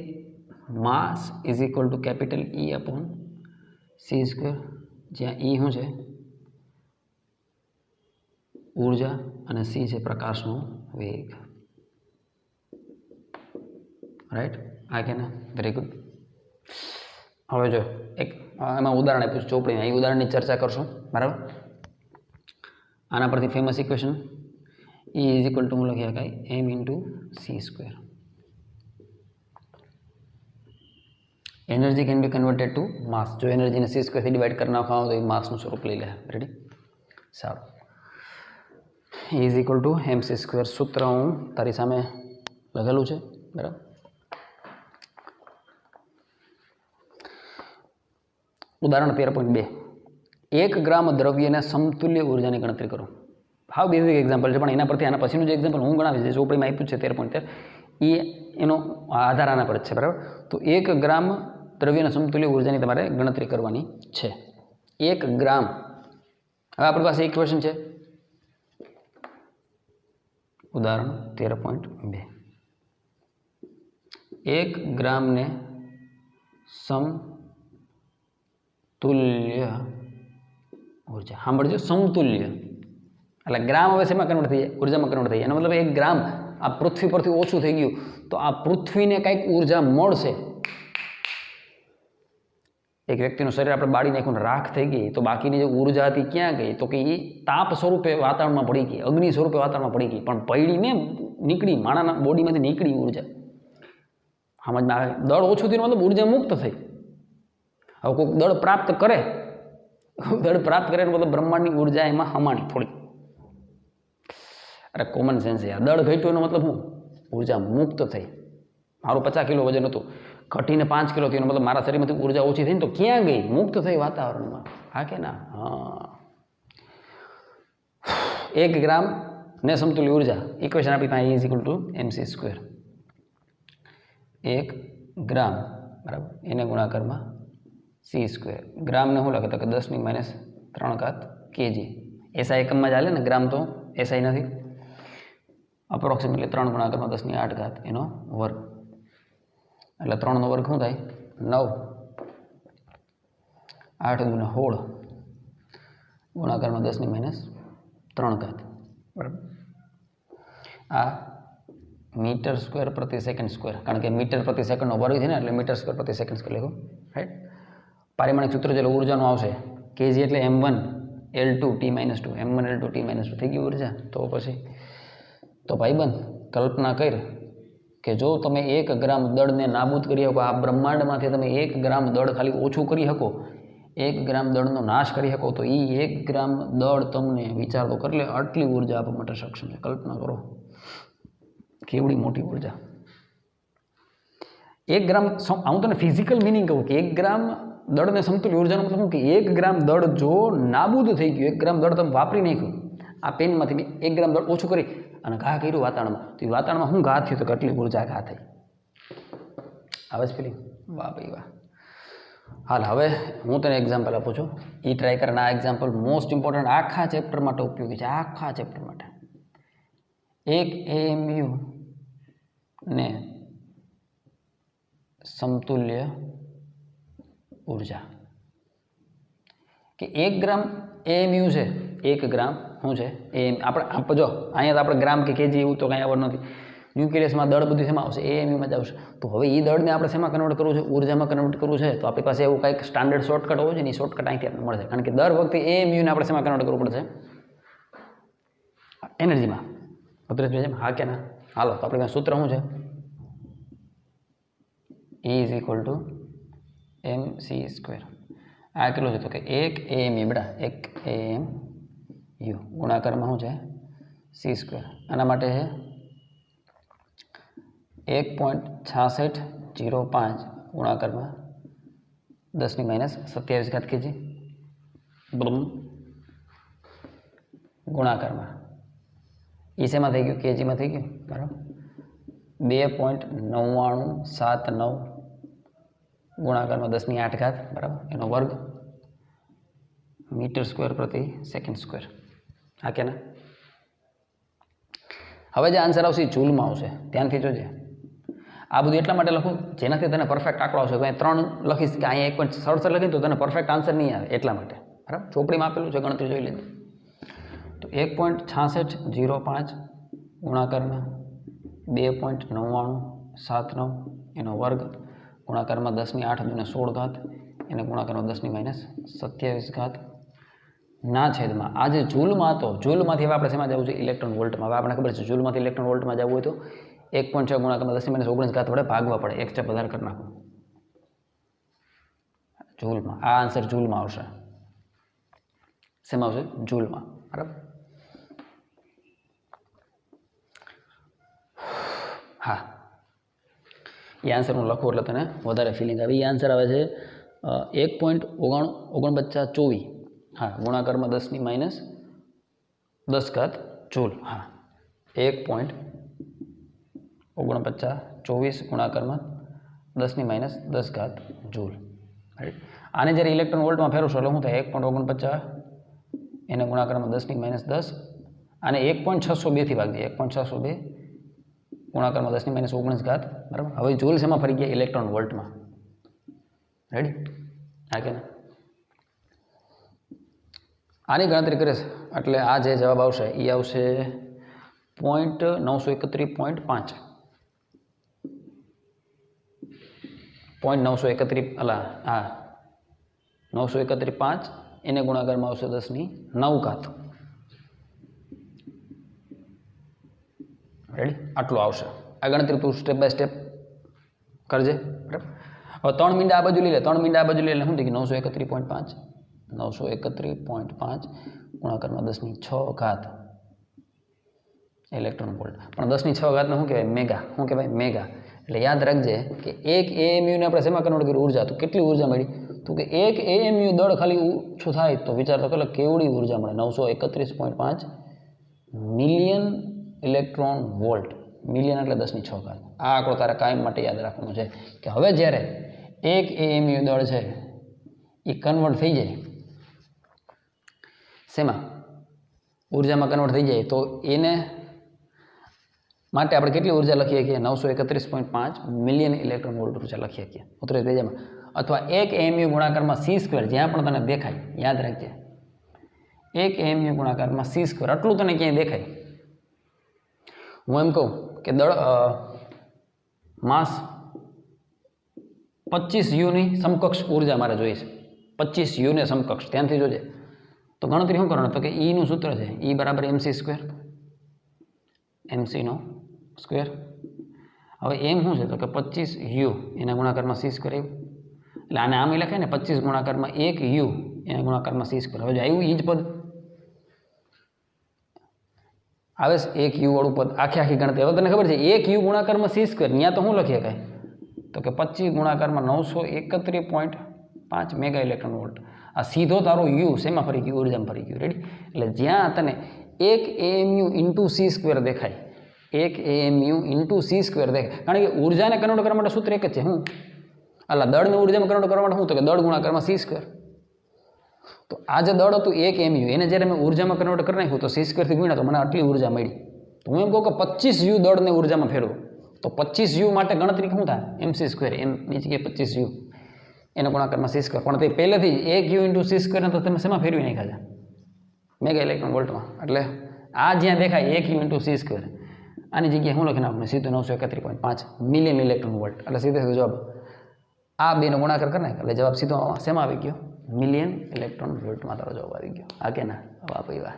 mass is equal to capital E upon c², જ્યાં E શું છે ઊર્જા અને c છે પ્રકાશનો વેગ. રાઈટ, આ કે ના? Very good. હવે જો એક એમાં ઉદાહરણ આપ્યું છે ચોપડીમાં, એ ઉદાહરણની ચર્ચા કરશું. બરાબર, આના પરથી famous equation E is equal to હું લખી શકાય m into c². Energy can be converted to mass. જો એનર્જીને c² થી ડિવાઈડ કરી નાખવામાં તો એ માસનું સ્વરૂપ લઈ લે. રેડી? સારું. E is equal two mc². સૂત્ર હું તારી સામે લખેલું છે. બરાબર, ઉદાહરણ 13.2, 1 ગ્રામ દ્રવ્યના સમતુલ્ય ઉર્જાની ગણતરી કરો. હાવ બેઝિક એક્ઝામ્પલ છે, પણ એના પરથી આના પછીનું જે એક્ઝામ્પલ હું ગણાવીશ, જે ચોપડીમાં આપ્યું છે 13.13, એ એનો આધાર આના પર જ છે. બરાબર, તો 1 ગ્રામ દ્રવ્યના સમતુલ્ય ઉર્જાની તમારે ગણતરી કરવાની છે. 1 ગ્રામ, હવે આપણી પાસે ઇક્વેશન છે, ઉદાહરણ 13.2, 1 ગ્રામને સમતુલ્ય ઉર્જા. સાંભળજો, સમતુલ્ય એટલે ગ્રામ હવે શેમાં કન્વર્ટ થઈ જાય? ઉર્જામાં કન્વર્ટ થઈ જાય. એનો મતલબ 1 ગ્રામ આ પૃથ્વી પરથી ઓછું થઈ ગયું તો આ પૃથ્વીને કંઈક ઉર્જા મળશે. એક વ્યક્તિનું શરીર આપણે બાળી નાખ્યું, રાખ થઈ ગઈ, તો બાકીની જે ઉર્જા હતી ક્યાં ગઈ? તો કે એ તાપ સ્વરૂપે વાતાવરણમાં પડી ગઈ, અગ્નિ સ્વરૂપે વાતાવરણમાં પડી ગઈ, પણ પડીને નીકળી, માણાના બોડીમાંથી નીકળી ઉર્જા. સમજમાં આવે? દળ ઓછું થયું મતલબ ઉર્જા મુક્ત થઈ. હવે કોઈક દળ પ્રાપ્ત કરે, મતલબ બ્રહ્માંડની ઉર્જા એમાં હમાણી થોડી. અરે કોમન સેન્સ યાર. દળ ઘટ્યું એનો મતલબ શું? ઉર્જા મુક્ત થઈ. મારું 50 કિલો વજન હતું, ઘટીને 5 કિલો થયું, મતલબ મારા શરીરમાંથી ઉર્જા ઓછી થઈને તો ક્યાં ગઈ? મુક્ત થઈ વાતાવરણમાં. હા કે ના? હા. 1 ગ્રામ ને સમતુલ્ય ઉર્જા ઇક્વેશન આપી પાસે ઇઝ ઇક્વલ ટુ mc². 1 ગ્રામ, બરાબર, એને ગુણાકારમાં c². ગ્રામને શું લખે તો કે 10⁻³ kg. એસઆઈ એકમમાં ચાલે ને, ગ્રામ તો એસઆઈ નથી. અપ્રોક્સિમેટલી 3 ગુણાકારમાં 10⁸ એનો વર્ગ, એટલે 3 નો વર્ગ શું થાય? 9. 8 × 16 ગુણાકારમાં 10⁻³. બરાબર, આ મીટર² પ્રતિ સેકન્ડ², કારણ કે મીટર પ્રતિ સેકન્ડનો વર્ગ છે ને, એટલે મીટર² પ્રતિ સેકન્ડ² લખો. રાઈટ. પારિમાણિક સૂત્ર જેટલો ઉર્જાનું આવશે kg એટલે m1 L2 T - 2, m1 L2 T - 2 થઈ ગઈ ઉર્જા. તો પછી તો ભાઈબંધ કલ્પના કરી કે જો તમે 1 ગ્રામ દળને નાબૂદ કરી શકો, આ બ્રહ્માંડમાંથી તમે 1 ગ્રામ દળ ખાલી ઓછું કરી શકો, 1 ગ્રામ દળનો નાશ કરી શકો, તો એ 1 ગ્રામ દળ તમને વિચાર તો કરી લે આટલી ઉર્જા આપવા માટે સક્ષમ છે. કલ્પના કરો કેવડી મોટી ઉર્જા. 1 ગ્રામ, હું તને ફિઝિકલ મિનિંગ કહું કે 1 ગ્રામ દળને સમતુલ્ય ઉર્જાનો મતલબ શું કે 1 ગ્રામ દળ જો નાબૂદ થઈ ગયું, 1 ગ્રામ દળ તમે વાપરી નાખ્યું, આ પેનમાંથી 1 ગ્રામ દળ ઓછું કરી અને ઘા કર્યું વાતાવરણમાં, તો એ વાતાવરણમાં શું ઘા થયું? તો કેટલી ઉર્જા ઘા થઈ. આવે છે ફિલિંગ? વાહ ભાઈ વાહ. હાલ હવે હું તને એક્ઝામ્પલ આપું છું, એ ટ્રાય કરે. આ એક્ઝામ્પલ મોસ્ટ ઇમ્પોર્ટન્ટ આખા ચેપ્ટર માટે ઉપયોગી છે, આખા ચેપ્ટર માટે. 1 AMU ને સમતુલ્ય ઉર્જા કે 1 ગ્રામ AMU છે. 1 ગ્રામ શું છે? આપણે જો અહીંયા તો આપણે ગ્રામ કે કેજી એવું તો કાંઈ આવડ નથી. ન્યુક્લિયસમાં દળ બધું શેમાં આવશે? AMUમાં જ આવશે. તો હવે એ દળને આપણે શેમાં કન્વર્ટ કરવું છે? ઉર્જામાં કન્વર્ટ કરવું છે. તો આપણી પાસે એવું કંઈક સ્ટાન્ડર્ડ શોર્ટકટ હોવો જોઈએ ને, એ શોર્ટકટ અહીંથી આપણને મળશે. કારણ કે દર વખતે AMUને આપણે શેમાં કન્વર્ટ કરવું પડશે? એનર્જીમાં. હા કે ના? હાલો, તો આપણી પાસે સૂત્ર શું છે? E is equal two mc². આ કેટલું છે? તો કે 1 AMU બેટા, 1 AMU ગુણાકારમાં શું છે? c². આના માટે છે 1.6605 ગુણાકારમાં 10⁻27 kg ગુણાકારમાં એ શેમાં થઈ ગયું? કેજીમાં થઈ ગયું. બરાબર. 2.9979 ગુણાકારમાં 10⁸. બરાબર, એનો વર્ગ મીટર² પ્રતિ સેકન્ડ². હા કે ના? હવે જે આન્સર આવશે એ જૂલમાં આવશે, ધ્યાનથી જોજે. આ બધું એટલા માટે લખું જેનાથી તને પરફેક્ટ આંકડો આવશે. તો અહીં 3 લખીશ કે અહીંયા 1.67 લખીને તો તને પરફેક્ટ આન્સર નહીં આવે એટલા માટે. બરાબર, ચોપડીમાં આપેલું છે, ગણતરી જોઈ લીધી. તો 1.6605 ગુણાકારમાં 2.9979 એનો વર્ગ ગુણાકારમાં 10⁸ દુને 16 એને ગુણાકારમાં 10⁻27 ના છેદમાં આ જે જૂલમાં હતો, જૂલમાંથી હવે આપણે શેમાં જવું છે? ઇલેક્ટ્રોન વોલ્ટમાં. હવે આપણને ખબર છે જૂલમાંથી ઇલેક્ટ્રોન વોલ્ટમાં જવું હોય તો 1.6 ગુણાકારમાં 10⁻19 વડે ભાગવા પડે. એક સ્ટેપ વધારે કરી નાખો. જૂલમાં આ આન્સર જૂલમાં આવશે. શેમાં આવશે? જૂલમાં. બરાબર. હા, એ આન્સર હું લખું એટલે તને વધારે ફિલિંગ આવે. એ આન્સર આવે છે 1.4924. હા, ગુણાકારમાં 10⁻10 જૂલ. હા, 1.4924 ગુણાકારમાં 10⁻10 જૂલ. રાઈટ. આને જ્યારે ઇલેક્ટ્રોન વોલ્ટમાં ફેરવશો એટલે શું થાય? 1.49 એને ગુણાકારમાં 10⁻10 આને 1.602 થી ભાગી દે. 1.602 ગુણાકારમાં 10⁻19. બરાબર. હવે જૂલ શેમાં ફરી ગયા? ઇલેક્ટ્રોન વોલ્ટમાં. રેડી? હા કે ના? આની ગણતરી કરે છે એટલે આ જે જવાબ આવશે એ આવશે 931.5. 931 અલા હા 931.5 એને ગુણાકારમાં આવશે 10⁹. રેડી? આટલું આવશે. આ ગણતરી તું સ્ટેપ બાય સ્ટેપ કરજે. બરાબર. હવે 3 મીંડા આ બાજુ લઈ લે. 3 મીંડા આ બાજુ લઈ એટલે શું થઈ ગયું? 931.5 931.5 ગુણાકારમાં 10⁶ ઇલેક્ટ્રોન વોલ્ટ. પણ 10⁶ ને શું કહેવાય? મેગા. શું કહેવાય? મેગા. એટલે યાદ રાખજે કે 1 AMU ને આપણે શેમાં કન્વર્ટ કર્યું? ઉર્જા. તો કેટલી ઉર્જા મળી? તો કે 1 AMU દળ ખાલી ઓછું થાય તો વિચાર તો કે કેવડી ઉર્જા મળે? 931.5 મિલિયન ઇલેક્ટ્રોન વોલ્ટ. મિલિયન એટલે 10⁶. આ આંકડો તારે કાયમ માટે યાદ રાખવાનો છે કે હવે જ્યારે 1 AMU દળ છે એ કન્વર્ટ થઈ જાય શેમાં? ઉર્જામાં કન્વર્ટ થઈ જાય તો એને માટે આપણે કેટલી ઉર્જા લખીએ છીએ? 931.5 મિલિયન ઇલેક્ટ્રોન વોલ્ટ ઉર્જા લખીએ છીએ 39 પેજમાં. અથવા 1 AMU ગુણાકારમાં c², જ્યાં પણ તને દેખાય યાદ રાખજે 1 AMU ગુણાકારમાં c², આટલું તને ક્યાંય દેખાય. હું એમ કહું કે દળ માસ 25 ની સમકક્ષ ઉર્જા મારે જોઈએ છે. 25 ને સમકક્ષ. ધ્યાનથી જોજે. તો ગણતરી શું કરવાનું? તો કે E નું સૂત્ર છે E બરાબર mc². mc નો સ્ક્વેર. હવે એમ શું છે? તો કે 25 u એના ગુણાકારમાં c² આવ્યું. એટલે આને આમ લખાય ને 25 ગુણાકારમાં 1 u એના ગુણાકારમાં c². હવે જો આવ્યું એ જ પદ આવે છે 1 u વાળું પદ. આખી ગણતરી. હવે તને ખબર છે 1 u ગુણાકારમાં c². ત્યાં તો શું લખીએ કાંઈ? તો કે 25 ગુણાકારમાં 931.5 મેગા ઇલેક્ટ્રોન વોલ્ટ. આ સીધો તારો યુ શેમાં ફરી ગયું? ઉર્જામાં ફરી ગયું. રેડી? એટલે જ્યાં તને 1 AMU ઇન્ટુ c² દેખાય, 1 AMU ઇન્ટુ c² દેખાય. કારણ કે ઉર્જાને કન્વર્ટ કરવા માટે સૂત્ર એક જ છે. શું? અલા દળને ઉર્જામાં કન્વર્ટ કરવા માટે શું? તો કે દળ ગુણાકારમાં c². તો આ જે દળ હતું 1 AMU એને જ્યારે મેં ઉર્જામાં કન્વર્ટ કરી નાખ્યું તો c² થી ગુણ્યા તો મને આટલી ઉર્જા મળી. તો હું એમ કહું કે 25 u દળને ઉર્જામાં ફેરવું તો 25 u માટે ગણતરી શું થાય? mc². એમ ની જગ્યાએ 25 u એના ગુણાકારમાં c². પણ તે પહેલેથી જ 1 u ઇન્ટુ c² ને તો તમે શેમાં ફેરવી નાખ્યા છે? મેગા ઇલેક્ટ્રોન વોલ્ટમાં. એટલે આ જ્યાં દેખાય 1 u ઇન્ટુ c², આની જગ્યાએ શું લખી નાખવાનું? સીધું 931.5 મિલિયન ઇલેક્ટ્રોન વોલ્ટ. એટલે સીધો જવાબ આ બેનો ગુણાકાર કરી નાખ એટલે જવાબ સીધો શેમાં આવી ગયો? મિલિયન ઇલેક્ટ્રોન વોલ્ટમાં તારો જવાબ આવી ગયો. હા કે ના? વાહ ભાઈ વાહ.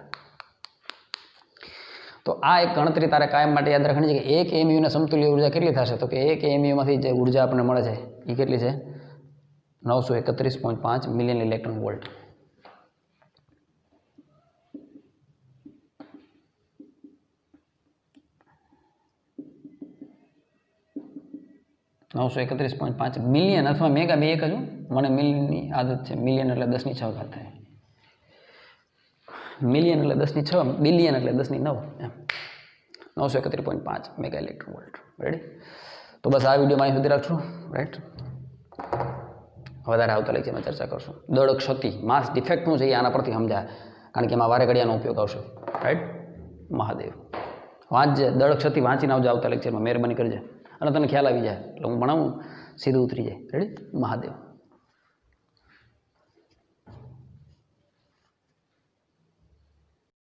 તો આ એક ગણતરી તારે કાયમ માટે યાદ રાખવાની છે કે 1 AMU ને સમતુલ્ય ઉર્જા કેટલી થશે? તો કે 1 AMU માંથી જે ઉર્જા આપણને મળે છે એ કેટલી છે? 931.5 મિલિયન ઇલેક્ટ્રોન વોલ્ટ. $931.5 મિલિયન અથવા મેગા બે એક જ. મને મિલિયનની આદત છે. મિલિયન એટલે 10⁶ થાય. મિલિયન એટલે 10⁶, બિલિયન એટલે 10⁹ એમ. 931.5 મેગા ઇલેક્ટ્રોન વોલ્ટ. રેડી? તો બસ આ વિડીયોમાં અહીં સુધી રાખશું. રાઈટ? વધારે આવતા લેક્ચરમાં ચર્ચા કરશું. દળ ક્ષતિ માસ ડિફેક્ટ શું છે એ આના પરથી સમજાય. કારણ કે એમાં વારે ઘડિયાનો ઉપયોગ આવશે. રાઈટ? મહાદેવ વાંચજે. દળ ક્ષતિ વાંચીને આવજો આવતા લેક્ચરમાં. મહેરબાની કરજે. અને તને ખ્યાલ આવી જાય એટલે હું ભણાવું સીધું ઉતરી જાય. રેડી? મહાદેવ.